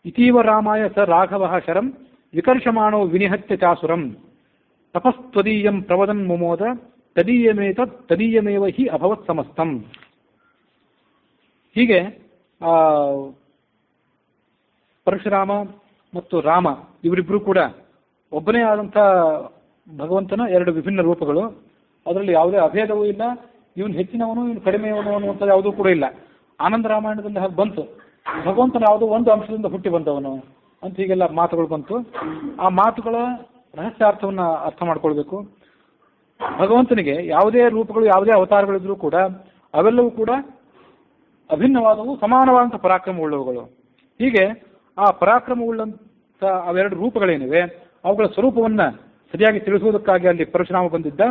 ಇತೀವ ರಾಮಾಯ ಸ ರಾಘವ ಶರಂ ವಿಕರ್ಷಮಾಣೋ ವಿನಿಹತ್ಯ ಚಾಸುರಂ ತಪಸ್ತ್ವದೀಯಂ ಪ್ರವದನ್ ಮುಮೋದ ತದೀಯಮೇವ ಹಿ ಅಭವತ್ ಸಮಸ್ತಂ. ಹೀಗೆ ಪರಶುರಾಮ ಮತ್ತು ರಾಮ ಇವರಿಬ್ಬರು ಕೂಡ ಒಬ್ಬನೇ ಆದಂಥ ಭಗವಂತನ ಎರಡು ವಿಭಿನ್ನ ರೂಪಗಳು. ಅದರಲ್ಲಿ ಯಾವುದೇ ಅಭೇದವೂ ಇಲ್ಲ. ಇವನು ಹೆಚ್ಚಿನವನು ಇವನು ಕಡಿಮೆಯವನು ಅನ್ನುವಂಥದ್ದು ಯಾವುದೂ ಕೂಡ ಇಲ್ಲ. ಆನಂದ ರಾಮಾಯಣದಲ್ಲಿ ಹಾಗೆ ಬಂತು, ಭಗವಂತನ ಯಾವುದೋ ಒಂದು ಅಂಶದಿಂದ ಹುಟ್ಟಿ ಬಂದವನು ಅಂತ ಹೀಗೆಲ್ಲ ಮಾತುಗಳು ಬಂತು. ಆ ಮಾತುಗಳ ರಹಸ್ಯಾರ್ಥವನ್ನು ಅರ್ಥ ಮಾಡ್ಕೊಳ್ಬೇಕು. ಭಗವಂತನಿಗೆ ಯಾವುದೇ ರೂಪಗಳು ಯಾವುದೇ ಅವತಾರಗಳಿದ್ರೂ ಕೂಡ ಅವೆಲ್ಲವೂ ಕೂಡ ಅಭಿನ್ನವಾದವು, ಸಮಾನವಾದಂಥ ಪರಾಕ್ರಮವುಳ್ಳವುಗಳು. ಹೀಗೆ ಆ ಪರಾಕ್ರಮವುಳ್ಳಂಥ ಅವೆರಡು ರೂಪಗಳೇನಿವೆ ಅವುಗಳ ಸ್ವರೂಪವನ್ನು ಸರಿಯಾಗಿ ತಿಳಿಸುವುದಕ್ಕಾಗಿ ಅಲ್ಲಿ ಪರಶುರಾಮ ಬಂದಿದ್ದ.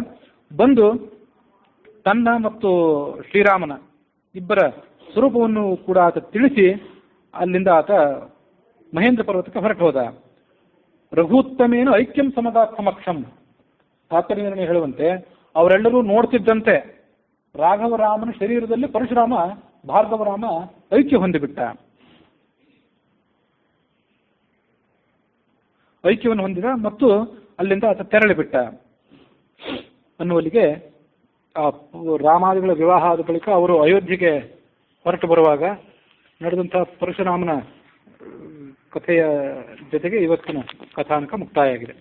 ಬಂದು ತನ್ನ ಮತ್ತು ಶ್ರೀರಾಮನ ಇಬ್ಬರ ಸ್ವರೂಪವನ್ನು ಕೂಡ ಆತ ತಿಳಿಸಿ ಅಲ್ಲಿಂದ ಆತ ಮಹೇಂದ್ರ ಪರ್ವತಕ್ಕೆ ಹೊರಟು ಹೋದ. ರಘುತ್ತಮೇನು ಐಕ್ಯಂ ಸಮದಾರ್ಥಮಕ್ಷಂ. ತಾತ್ಪರ್ಯ ಹೇಳುವಂತೆ ಅವರೆಲ್ಲರೂ ನೋಡ್ತಿದ್ದಂತೆ ರಾಘವರಾಮನ ಶರೀರದಲ್ಲಿ ಪರಶುರಾಮ ಭಾರ್ಗವರಾಮ ಐಕ್ಯ ಹೊಂದಿಬಿಟ್ಟ. ಐಕ್ಯವನ್ನು ಹೊಂದಿದ ಮತ್ತು ಅಲ್ಲಿಂದ ಆತ ತೆರಳಿಬಿಟ್ಟ ಅನ್ನುವಲ್ಲಿಗೆ ಆ ರಾಮಾದಿಗಳ ವಿವಾಹ ಆದ ಬಳಿಕ ಅವರು ಅಯೋಧ್ಯೆಗೆ ಹೊರಟು ಬರುವಾಗ ನಡೆದಂಥ ಪರಶುರಾಮನ ಕಥೆಯ ಜೊತೆಗೆ ಇವತ್ತಿನ ಕಥಾನಕ ಮುಕ್ತಾಯ ಆಗಿದೆ.